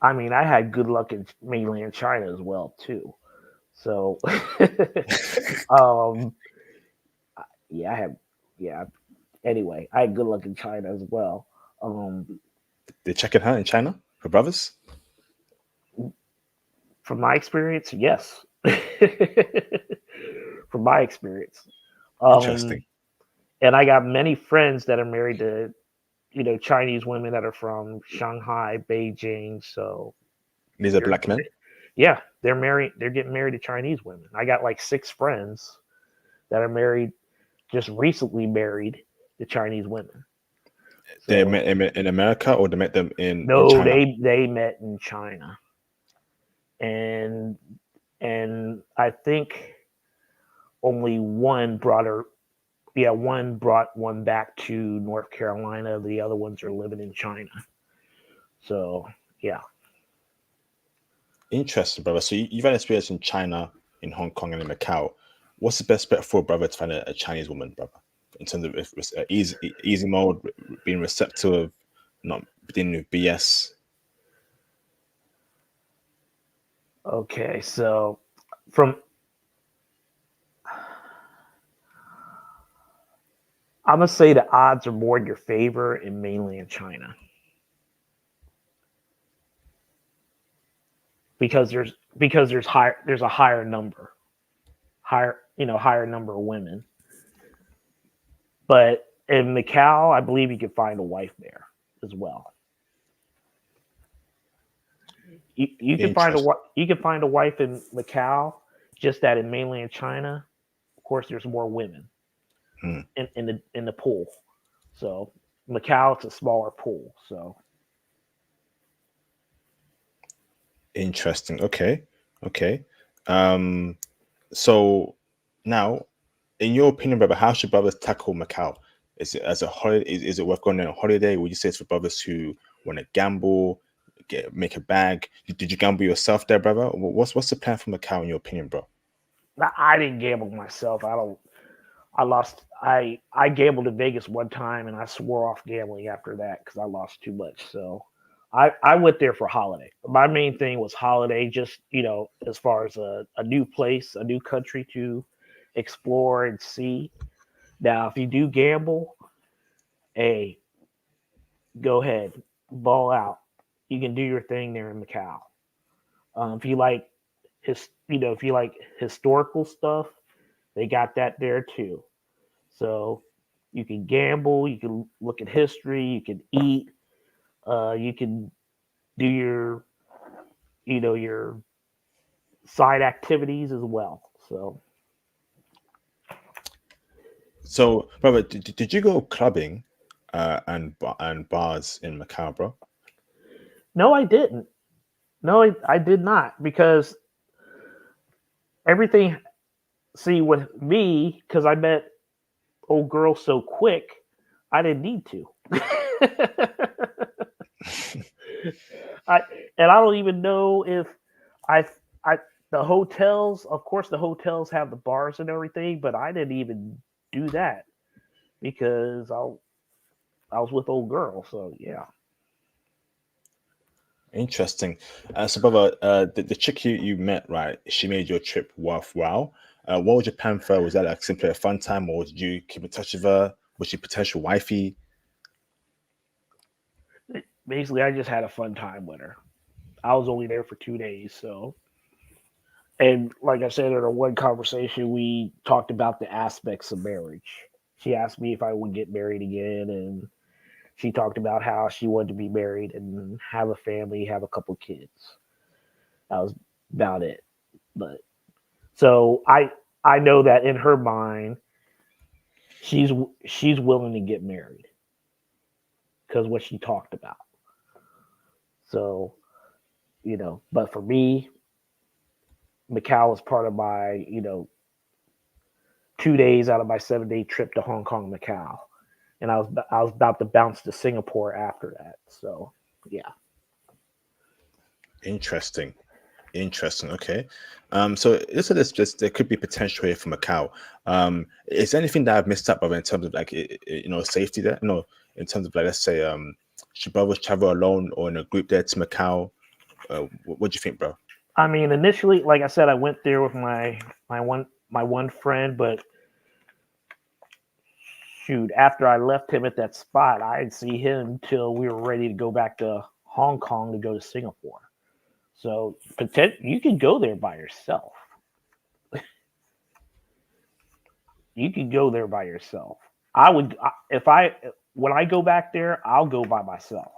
I mean, I had good luck in mainland China as well too. So, um, yeah, I had, yeah. Anyway, I had good luck in China as well. Um, They checking her in China for brothers. from my experience, yes. From my experience, Interesting. um, and I got many friends that are married to Chinese women that are from Shanghai, Beijing. So These are they're black men. yeah, they're married. They're getting married to Chinese women. I got like 6 friends that are married, just recently married to Chinese women. They So met in America, or they met them in no, China. they met in China, and I think only one brought her. Yeah, one brought one back to North Carolina. The other ones are living in China. So yeah. Interesting, brother. So you've had experience in China, in Hong Kong, and in Macau. What's the best bet for a brother to find a Chinese woman, brother? In terms of if it's easy mode, being receptive, not dealing with BS. Okay, so from I'm gonna say the odds are more in your favor in mainland China because there's a higher number, higher number of women. But in Macau, I believe you can find a wife there as well. You can find Interesting. a wife in Macau, just that in mainland China, of course, there's more women Hmm. in the pool. So Macau, it's a smaller pool. So Interesting. Okay. Okay. Um. So now, in your opinion, brother, how should brothers tackle Macau? Is it as a holiday? Is it worth going on a holiday? Would you say it's for brothers who want to gamble, make a bag? Did you gamble yourself there, brother? What's the plan for Macau in your opinion, bro? I didn't gamble myself. I don't. I lost. I gambled in Vegas one time, and I swore off gambling after that because I lost too much. So I went there for holiday. My main thing was holiday, just as far as a new place, a new country to explore and see. Now, if you do gamble, hey, go ahead, ball out. You can do your thing there in Macau. If you like if you like historical stuff, they got that there too. So you can gamble, you can look at history, you can eat, you can do your side activities as well. So So, brother, did you go clubbing, and bars in Macau, bro? no, I didn't. No, I did not because everything. See, with me, because I met old girls so quick, I didn't need to. I and I don't even know if I I the hotels. Of course, the hotels have the bars and everything, but I didn't even do that because I was with old girls. So yeah. Interesting. So, brother, the chick you met, right? She made your trip worthwhile. What was your plan for her? Was that like simply a fun time, or did you keep in touch with her? Was she potential wifey? Basically, I just had a fun time with her. I was only there for 2 days, so and like I said in our one conversation, we talked about the aspects of marriage. She asked me if I would get married again, and she talked about how she wanted to be married and have a family, have a couple kids. That was about it. But so I know that in her mind, she's she's willing to get married because what she talked about. So but for me, Macau was part of my 2 days out of my 7 day trip to Hong Kong, Macau, and I was about to bounce to Singapore after that. So yeah. Interesting. Interesting. Okay. So this just there could be potential here for Macau. Is there anything that I've missed up of in terms of like safety there? No, in terms of like let's say should brothers travel alone or in a group there to Macau? What do you think, bro? I mean, initially, like I said, I went there with my one friend, but shoot, after I left him at that spot, I didn't see him until we were ready to go back to Hong Kong to go to Singapore. So you can go there by yourself. You can go there by yourself. I would if I when I go back there, I'll go by myself.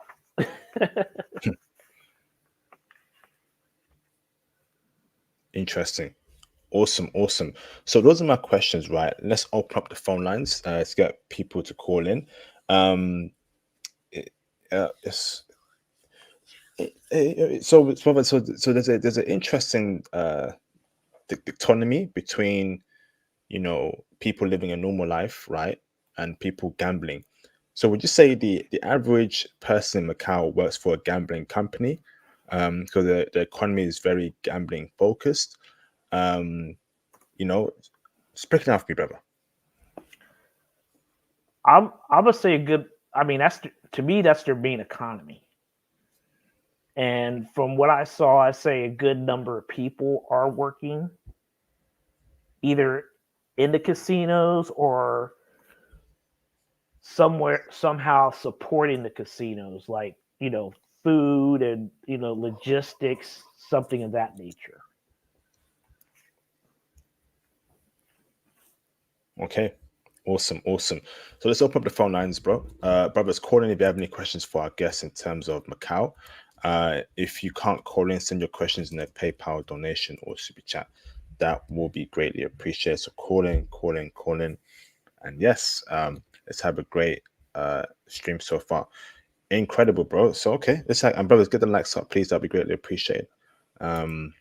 Interesting. Awesome, awesome. So those are my questions, right? Let's open up the phone lines to get people to call in. Um, it- it's, so there's an interesting dichotomy between people living a normal life, right, and people gambling. So would you say the average person in Macau works for a gambling company? Because the economy is very gambling focused. Um, you know, Speak it out for me, brother. I'm gonna say a good. I mean, to me that's their main economy. And from what I saw, I say a good number of people are working either in the casinos or somewhere somehow supporting the casinos, like food and logistics, something of that nature. Okay. Awesome, awesome. So let's open up the phone lines, bro. Brothers, call in if you have any questions for our guests in terms of Macau. If you can't call in, send your questions in a PayPal donation or super chat. That will be greatly appreciated. So call in, call in, call in. And yes, let's have a great stream so far. Incredible, bro. So okay, let's and brothers, get the likes up, please. That'd be greatly appreciated. Um,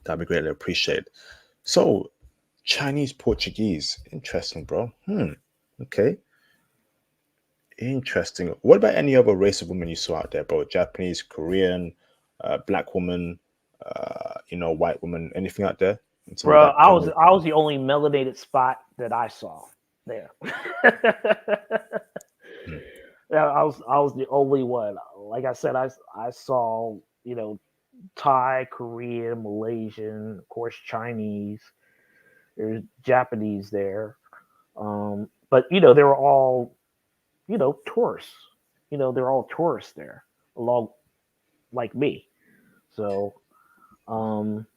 that'd be greatly appreciated. So Chinese Portuguese, interesting, bro. Okay, interesting. What about any other race of women you saw out there, bro? Japanese, Korean, black woman, white woman, anything out there in terms of Bro, that general? I was the only melanated spot that I saw there. Hmm. Yeah, I was the only one. Like I said, I saw Thai, Korean, Malaysian, of course Chinese. There's Japanese there, but they were all tourists. They're all tourists there, along like me. So, um,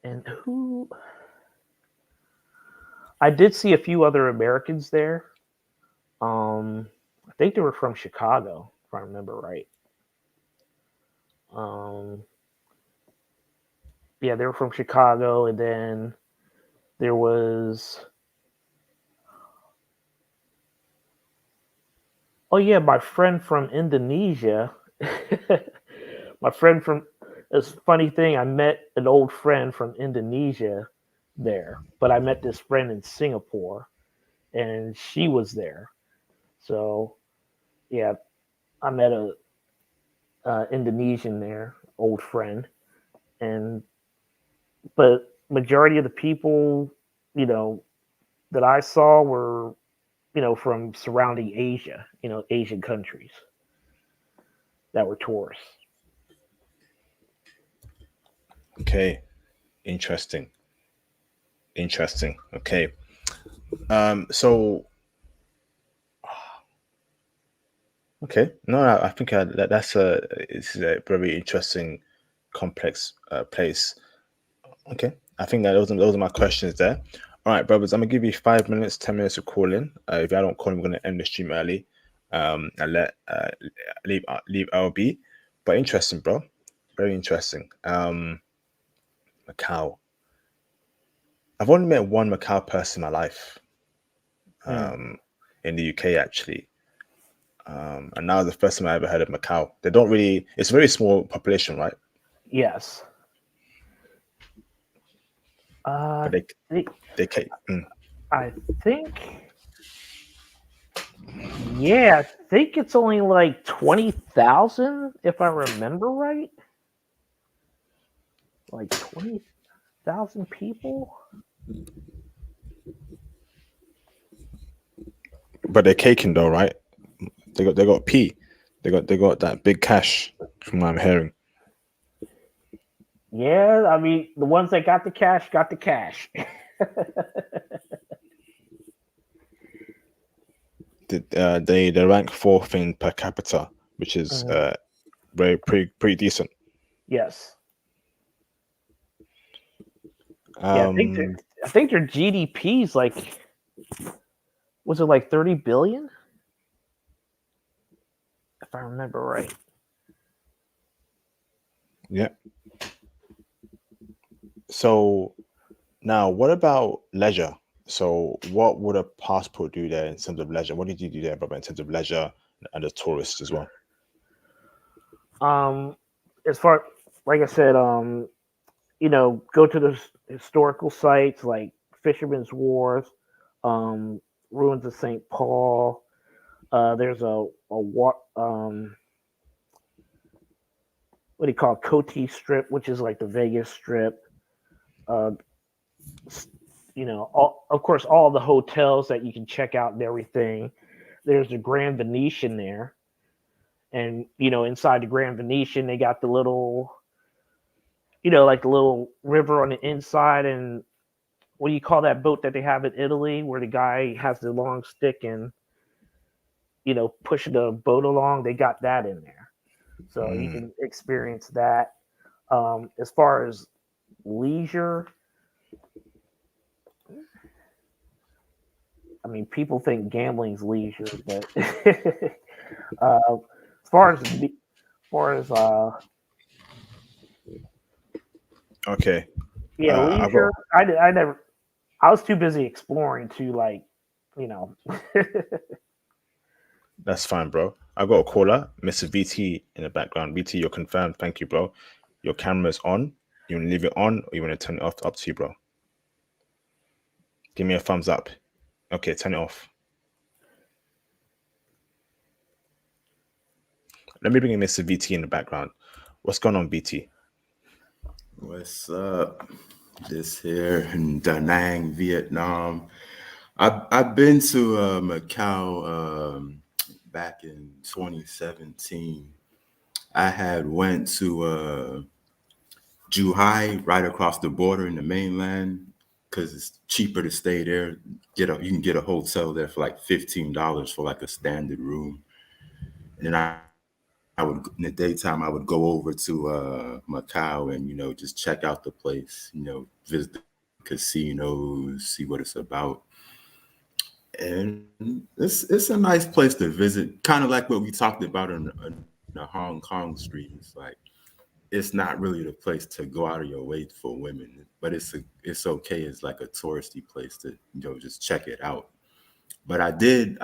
and who I did see a few other Americans there. I think they were from Chicago, if I remember right. Um, yeah, they were from Chicago, and then there was oh yeah, my friend from Indonesia. my friend from It's a funny thing. I met an old friend from Indonesia there, but I met this friend in Singapore, and she was there. So yeah, I met a Indonesian there, old friend, and but majority of the people, you know, that I saw were from surrounding Asia, Asian countries. that were tourists. Okay, interesting, interesting. Okay, so okay, no, I think that's a it's a very interesting, complex place. Okay, I think that those are my questions there. All right, brothers, I'm gonna give you 5 minutes, 10 minutes to call in. If I don't call in, we're gonna end the stream early. And let leave LB. But interesting, bro. Very interesting. Macau. I've only met one Macau person in my life. Hmm. Um, in the UK actually. And now the first time I ever heard of Macau. They don't really. It's a very small population, right? Yes. Uh, But they I they can. I think, yeah, I think it's only like 20,000, if I remember right. Like 20,000 people. But they're caking though, right? They got P. They got that big cash from what I'm hearing. Yeah, I mean, the ones that got the cash got the cash. They rank fourth in per capita, which is Mhm. very pretty decent. Yes. Yeah, Um, I think their GDP is like, was it like 30 billion, if I remember right. yeah. So now, what about leisure? So, what would a passport do there in terms of leisure? What did you do there, brother, in terms of leisure and the tourists as well? Um, as far, like I said, go to the historical sites like Fisherman's Wharf, um, ruins of St. Paul. There's what do you call it, Coty Strip, which is like the Vegas Strip. Uh, of course, all the hotels that you can check out and everything. There's the Grand Venetian there, and inside the Grand Venetian, they got the little, like the little river on the inside, and what do you call that boat that they have in Italy, where the guy has the long stick and pushing the boat along? They got that in there, so you Mm, can experience that. As far as leisure, I mean, people think gambling's leisure, but as far as okay, yeah, I got leisure, I never, I was too busy exploring to like, you know. that's fine, bro. I got a caller, Mr. VT in the background. VT, you're confirmed. Thank you, bro. Your camera's on. You want to leave it on or you want to turn it off? Up to you, bro. Give me a thumbs up. Okay, turn it off. Let me bring in Mr. VT in the background. What's going on, VT? What's up? This here in Da Nang, Vietnam. I've been to Macau back in 2017. I had went to Zhuhai, right across the border in the mainland, because it's cheaper to stay there. You can get a hotel there for like $15 for like a standard room, and then I would in the daytime I would go over to Macau and just check out the place, visit the casinos, see what it's about, and it's a nice place to visit. Kind of like what we talked about on the Hong Kong street. It's like it's not really the place to go out of your way for women, but it's okay. It's like a touristy place to just check it out. But I did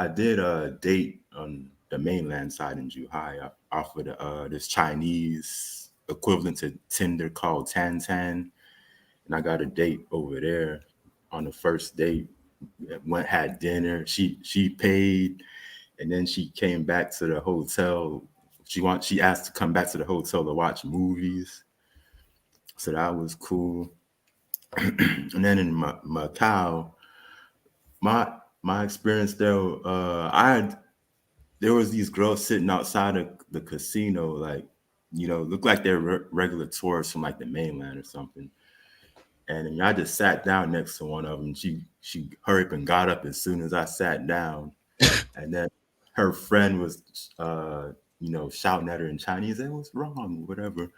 date on the mainland side in Zhuhai off of this Chinese equivalent to Tinder called Tan Tan, and I got a date over there on the first date. Went had dinner. She paid, and then she came back to the hotel. She asked to come back to the hotel to watch movies, so that was cool. And then in Macau, my my experience there, I there was these girls sitting outside of the casino, like, looked like they're regular tourists from like the mainland or something. And then I just sat down next to one of them. She hurried up and got up as soon as I sat down. And then her friend was, shouting at her in Chinese, "Hey, what's wrong?" Whatever.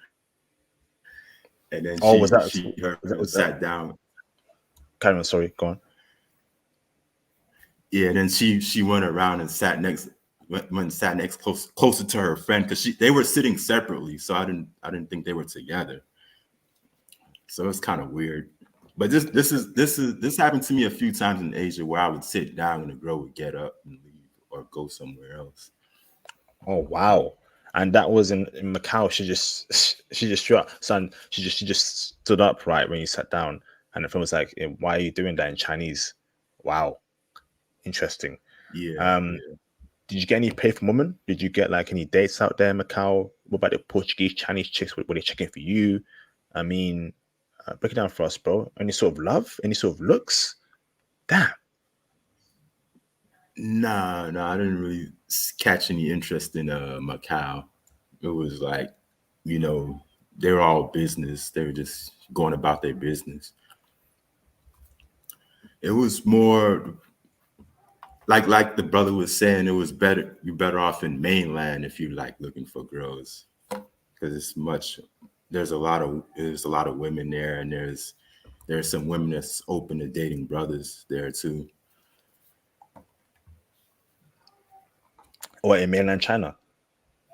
And then Oh, she hurried was that, and was that sat down. Karen, sorry, go on. Yeah, and then she went around and went and sat next closer to her friend, because they were sitting separately, so I didn't think they were together. So it's kind of weird. But this happened to me a few times in Asia, where I would sit down and the girl would get up and leave or go somewhere else. Oh wow. And that was in Macau. She just stood up, son. She just stood up right when you sat down, and the friend was like, "Why are you doing that in Chinese?" Wow, interesting. Yeah, Um, did you get any pay from women? Did you get like any dates out there in Macau? What about the Portuguese, Chinese chicks? Were they checking for you? I mean, break it down for us, bro. Any sort of love? Any sort of looks? Damn. Nah, I didn't really catch any interest in Macau. It was like, they were all business. They were just going about their business. It was more like the brother was saying, it was better. You're better off in mainland if you like looking for girls, because there's a lot of women there, and there's some women that's open to dating brothers there too. Or in mainland China?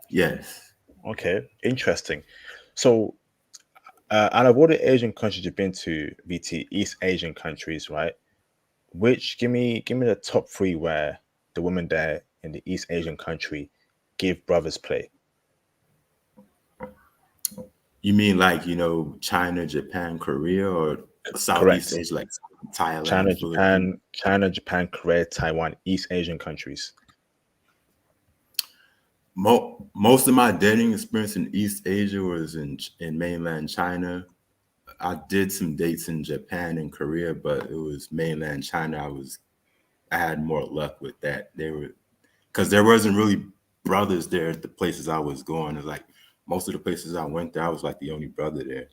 Yes. Okay, interesting. So, out of all the Asian countries you've been to, VT, East Asian countries, right? Which give me the top three where the women there in the East Asian country give brothers play. You mean like, China, Japan, Korea, or Southeast Correct. Asia, like Thailand, Philippines? Japan, Korea, Taiwan, East Asian countries. Most of my dating experience in East Asia was in mainland China. I did some dates in Japan and Korea, but it was mainland China. I had more luck with that. Because there wasn't really brothers there at the places I was going. It's like most of the places I went there, I was like the only brother there.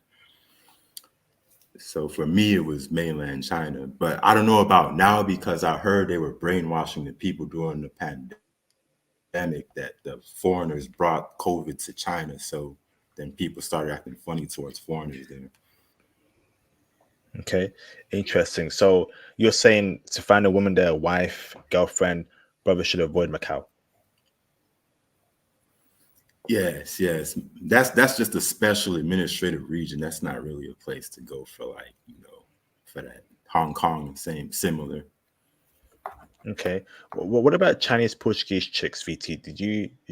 So for me, it was mainland China. But I don't know about now, because I heard they were brainwashing the people during the pandemic, that the foreigners brought COVID to China. So then people started acting funny towards foreigners there. Okay, interesting. So you're saying to find a woman there, wife, girlfriend, brother should avoid Macau. Yes. That's just a special administrative region. That's not really a place to go for, like, for that. Hong Kong, similar. Okay. What about Chinese Portuguese chicks, VT? Did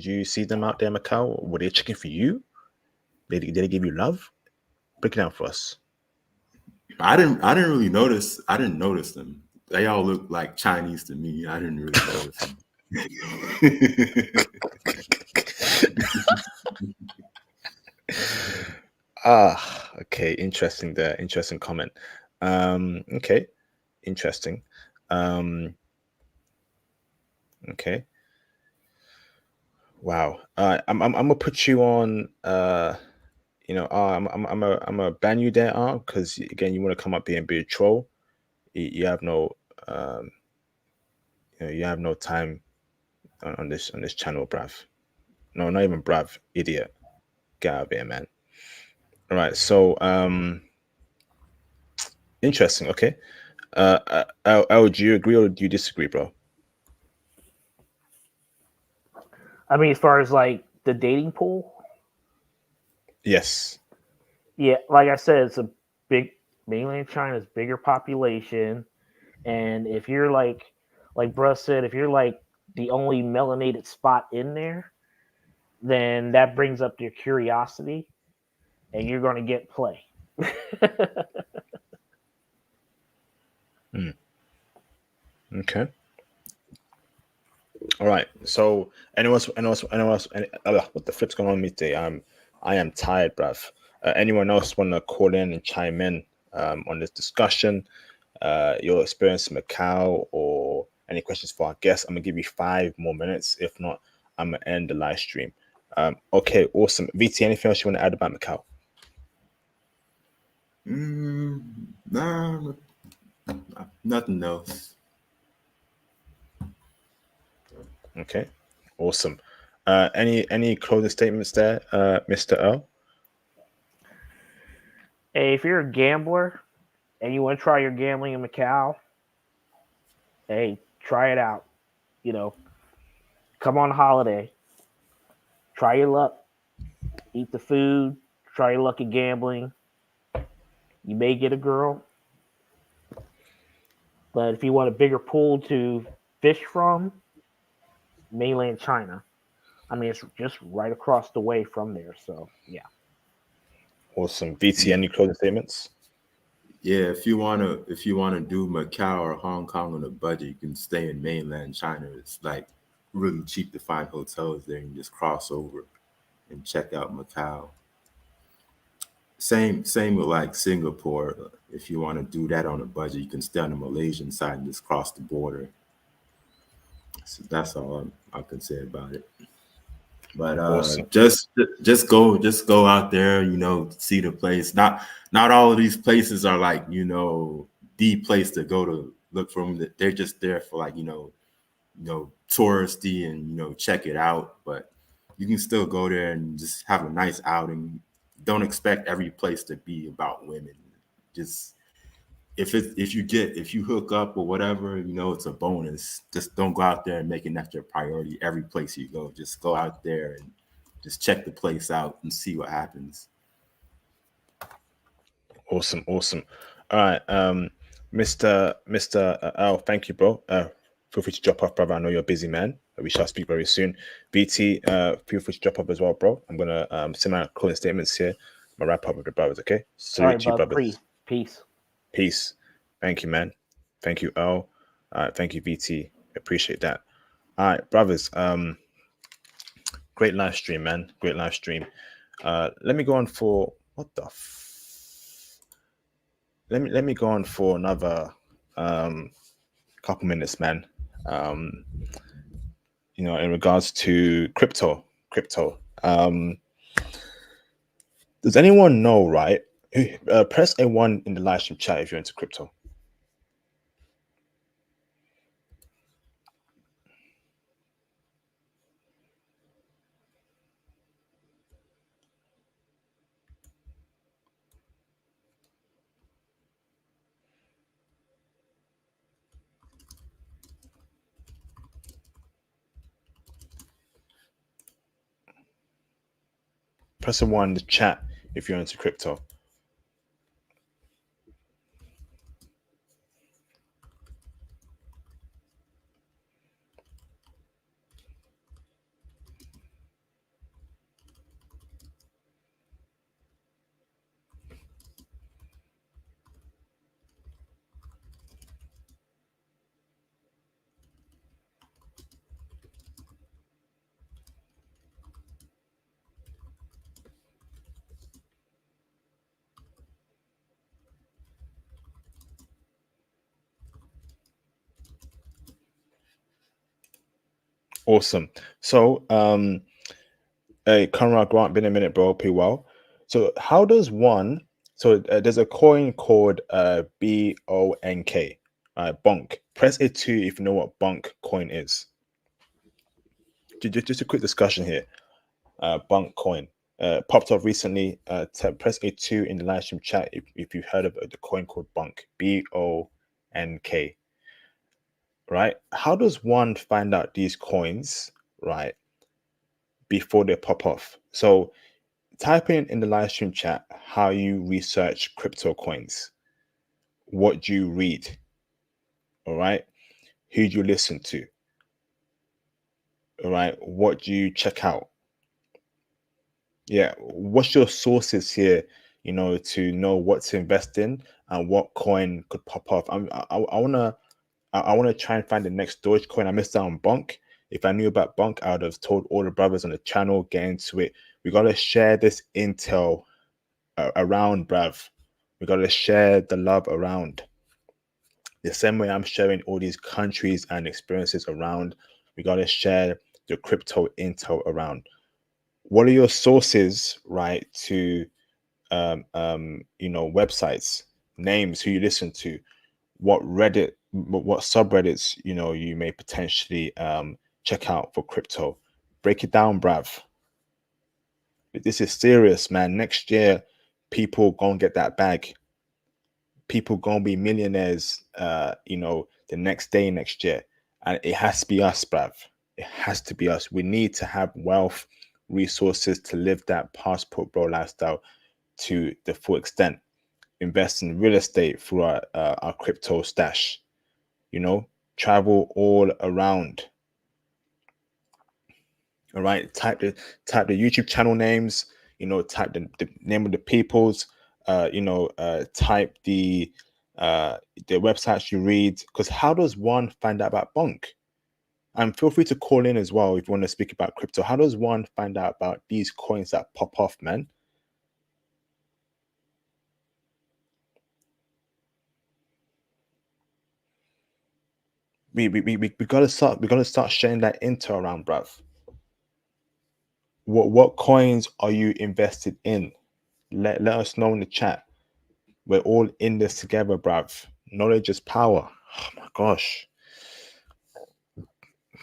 you see them out there in Macau? Were they checking for you? Did they give you love? Break it down for us. I didn't really notice. I didn't notice them. They all look like Chinese to me. I didn't really notice them. Okay, interesting there. Interesting comment. Okay, interesting. Um, okay. Wow. I'm gonna put you on. I'm gonna ban you there, because again, you want to come up here and be a troll. You have no, um, you have no time on this channel, bruv. No, not even bruv, idiot. Get out of here, man. All right. So, interesting. Okay. Do you agree or do you disagree, bro? I mean, as far as like the dating pool, Yes. yeah, like I said, it's a big mainland China's bigger population, and if you're like Bruh said, if you're like the only melanated spot in there, then that brings up your curiosity, and you're going to get play. Okay. All right. So, what the flip's going on with me today? I am tired, bruv. Anyone else want to call in and chime in on this discussion? Your experience in Macau, or any questions for our guests. I'm gonna give you 5 more minutes. If not, I'm gonna end the live stream. Okay, awesome. VT, anything else you want to add about Macau? Nah, nothing else. Okay, awesome. Any closing statements there, Mr. Earl? Hey, if you're a gambler and you want to try your gambling in Macau, hey, try it out. You know, come on holiday, try your luck, eat the food, try your luck at gambling. You may get a girl, but if you want a bigger pool to fish from, mainland China. I mean, it's just right across the way from there. So yeah. Awesome. VT, any closing statements? Yeah, if you wanna do Macau or Hong Kong on a budget, you can stay in mainland China. It's like really cheap to find hotels there. You just cross over and check out Macau. Same with like Singapore. If you want to do that on a budget, you can stay on the Malaysian side and just cross the border. So that's all I can say about it. But Awesome. just go out there, see the place. Not all of these places are like, the place to go to look for them. They're just there for like, touristy and check it out. But you can still go there and just have a nice outing. Don't expect every place to be about women. Just if you hook up or whatever, it's a bonus. Just don't go out there and make it extra priority every place you go. Just go out there and just check the place out and see what happens. Awesome. All right, Mr. Al, thank you, bro. Feel free to drop off, brother. I know you're a busy man. We shall speak very soon. BT, feel free to drop off as well, bro. I'm gonna send my closing statements here. I'm gonna wrap up with the brothers, okay? Salute to you, brothers. Peace. Thank you, man. Thank you, Al. Thank you, VT. Appreciate that. All right, brothers. Great live stream, man. Great live stream. Let me go on for let me go on for another couple minutes, man. In regards to crypto. Does anyone know, right? Press A1 in the live stream chat if you're into crypto. Press A1 in the chat if you're into crypto. Awesome. So, hey, Conrad Grant, been a minute, bro. Pretty well. So, how does one? So, there's a coin called BONK, bonk. Press A2 if you know what bonk coin is. Just a quick discussion here. Bonk coin popped up recently. Press A2 in the live stream chat if you've heard of the coin called bonk. BONK. Right? How does one find out these coins, right, before they pop off? So type in the live stream chat how you research crypto coins. What do you read? All right. Who do you listen to? All right. What do you check out? Yeah. What's your sources here, to know what to invest in and what coin could pop off? I want to try and find the next Dogecoin. I missed out on Bonk. If I knew about Bonk, I would have told all the brothers on the channel, get into it. We got to share this intel around, bruv. We got to share the love around. The same way I'm sharing all these countries and experiences around, we got to share the crypto intel around. What are your sources, right, to websites, names, who you listen to, what Reddit, what subreddits, you may potentially check out for crypto. Break it down, bruv. This is serious, man. Next year, people gonna get that bag. People gonna be millionaires, the next day, next year. And it has to be us, bruv. It has to be us. We need to have wealth, resources to live that passport bro lifestyle to the full extent. Invest in real estate through our crypto stash, travel all around. All right, type the YouTube channel names, type the name of the peoples, type the websites you read. Because how does one find out about Bonk? And feel free to call in as well if you want to speak about crypto. How does one find out about these coins that pop off, man? We gotta start sharing that intel around, bruv. What coins are you invested in? Let us know in the chat. We're all in this together, bruv. Knowledge is power. Oh my gosh.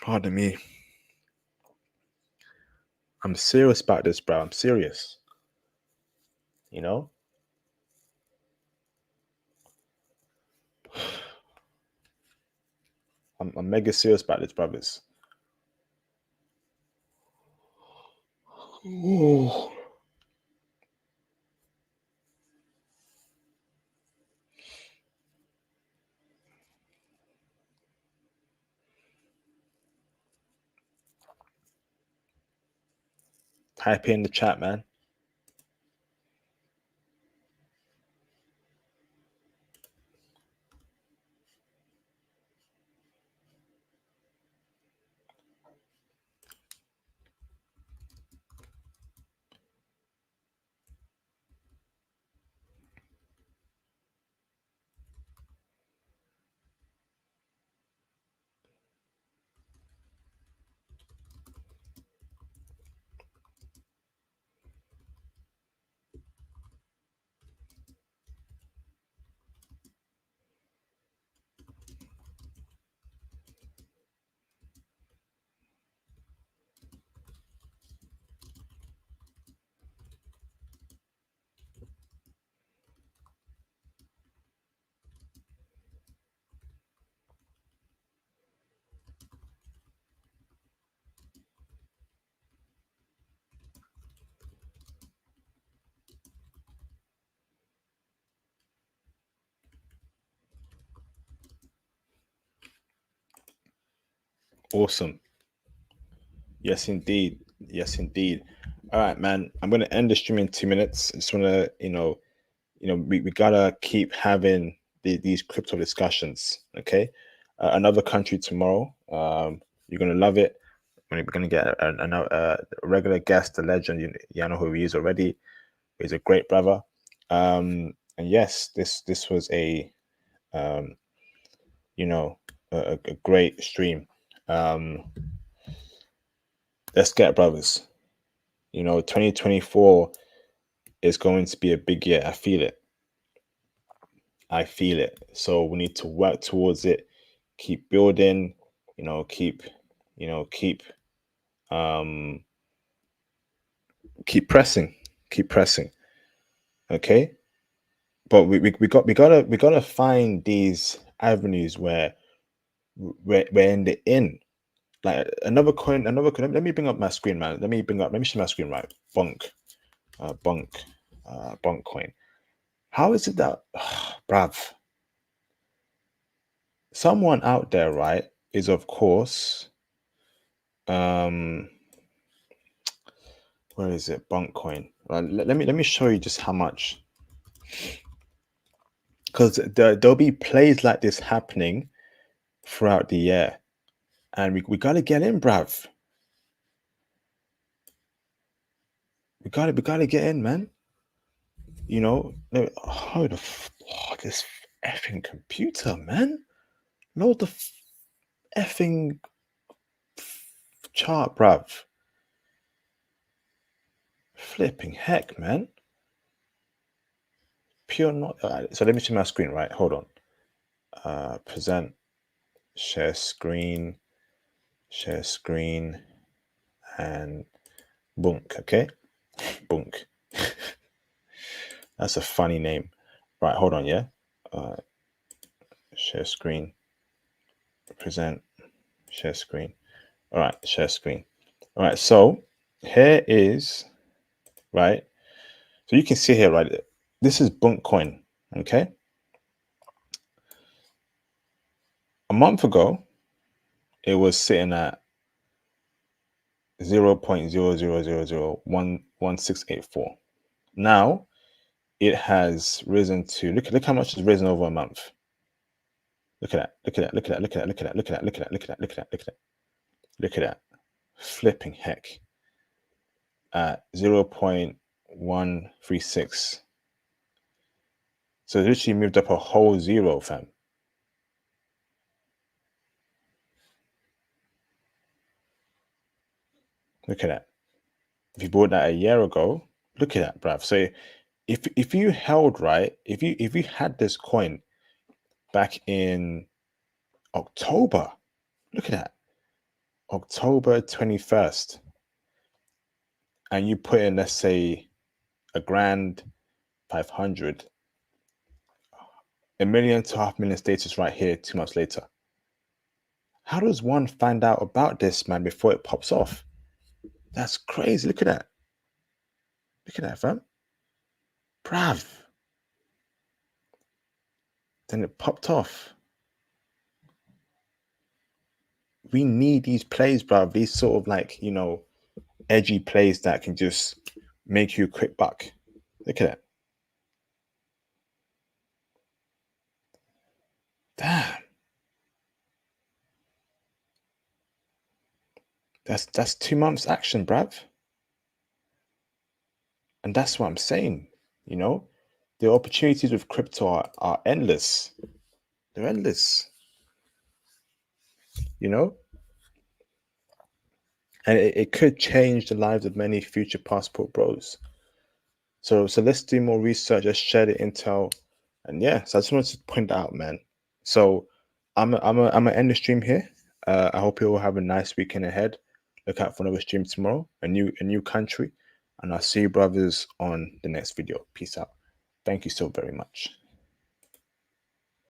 Pardon me. I'm serious about this, bro. I'm serious. I'm mega serious about this, brothers. Ooh. Type in the chat, man. Awesome. Yes, indeed. Yes, indeed. All right, man. I'm gonna end the stream in 2 minutes. I just wanna, we gotta keep having these crypto discussions. Okay. Another country tomorrow. You're gonna love it. We're gonna get a regular guest, a legend. You know who he is already. He's a great brother. And yes, this was a great stream. Let's get brothers. 2024 is going to be a big year. I feel it. So we need to work towards it. Keep building. Keep pressing. Keep pressing. Okay. But we gotta find these avenues where we're in the in. Like another coin. Let me bring up my screen, man. Let me share my screen, right? Bonk coin. How is it that, bruv, someone out there, right, is of course, where is it? Bonk coin. Let me show you just how much, because there'll be plays like this happening throughout the year, and we gotta get in, bruv. We gotta get in, man. This effing computer, man. Load the effing chart, bruv. Flipping heck, man. Pure not. So let me share my screen, right? Hold on. Present, share screen, and bunk. Okay, bunk. That's a funny name. Right, hold on, yeah. Share screen, present, share screen. All right, share screen. All right, so here is, right? So you can see here, right? This is Bunk Coin, okay? A month ago, it was sitting at 0.00001684. Now it has risen to look how much it's risen over a month. Look at that, look at that, look at that, look at that, look at that, look at that, look at that, look at that, look at that, look at that. Look at that. Flipping heck. At 0.136. So it literally moved up a whole zero, fam. Look at that. If you bought that a year ago, look at that, bruv. So if you held, right, if you had this coin back in October, look at that. October 21st. And you put in, let's say, $1,500,000, $1 million to $500,000 status right here 2 months later. How does one find out about this, man, before it pops off? That's crazy. Look at that. Look at that, fam. Bruv. Then it popped off. We need these plays, bruv. These sort of like, edgy plays that can just make you a quick buck. Look at that. Damn. That's 2 months action, bruv. And that's what I'm saying. The opportunities with crypto are endless. They're endless. And it could change the lives of many future passport bros. So let's do more research. Let's share the intel. And yeah, so I just wanted to point that out, man. So I'm gonna end the stream here. I hope you all have a nice weekend ahead. Look out for another stream tomorrow, a new country. And I'll see you brothers on the next video. Peace out. Thank you so very much.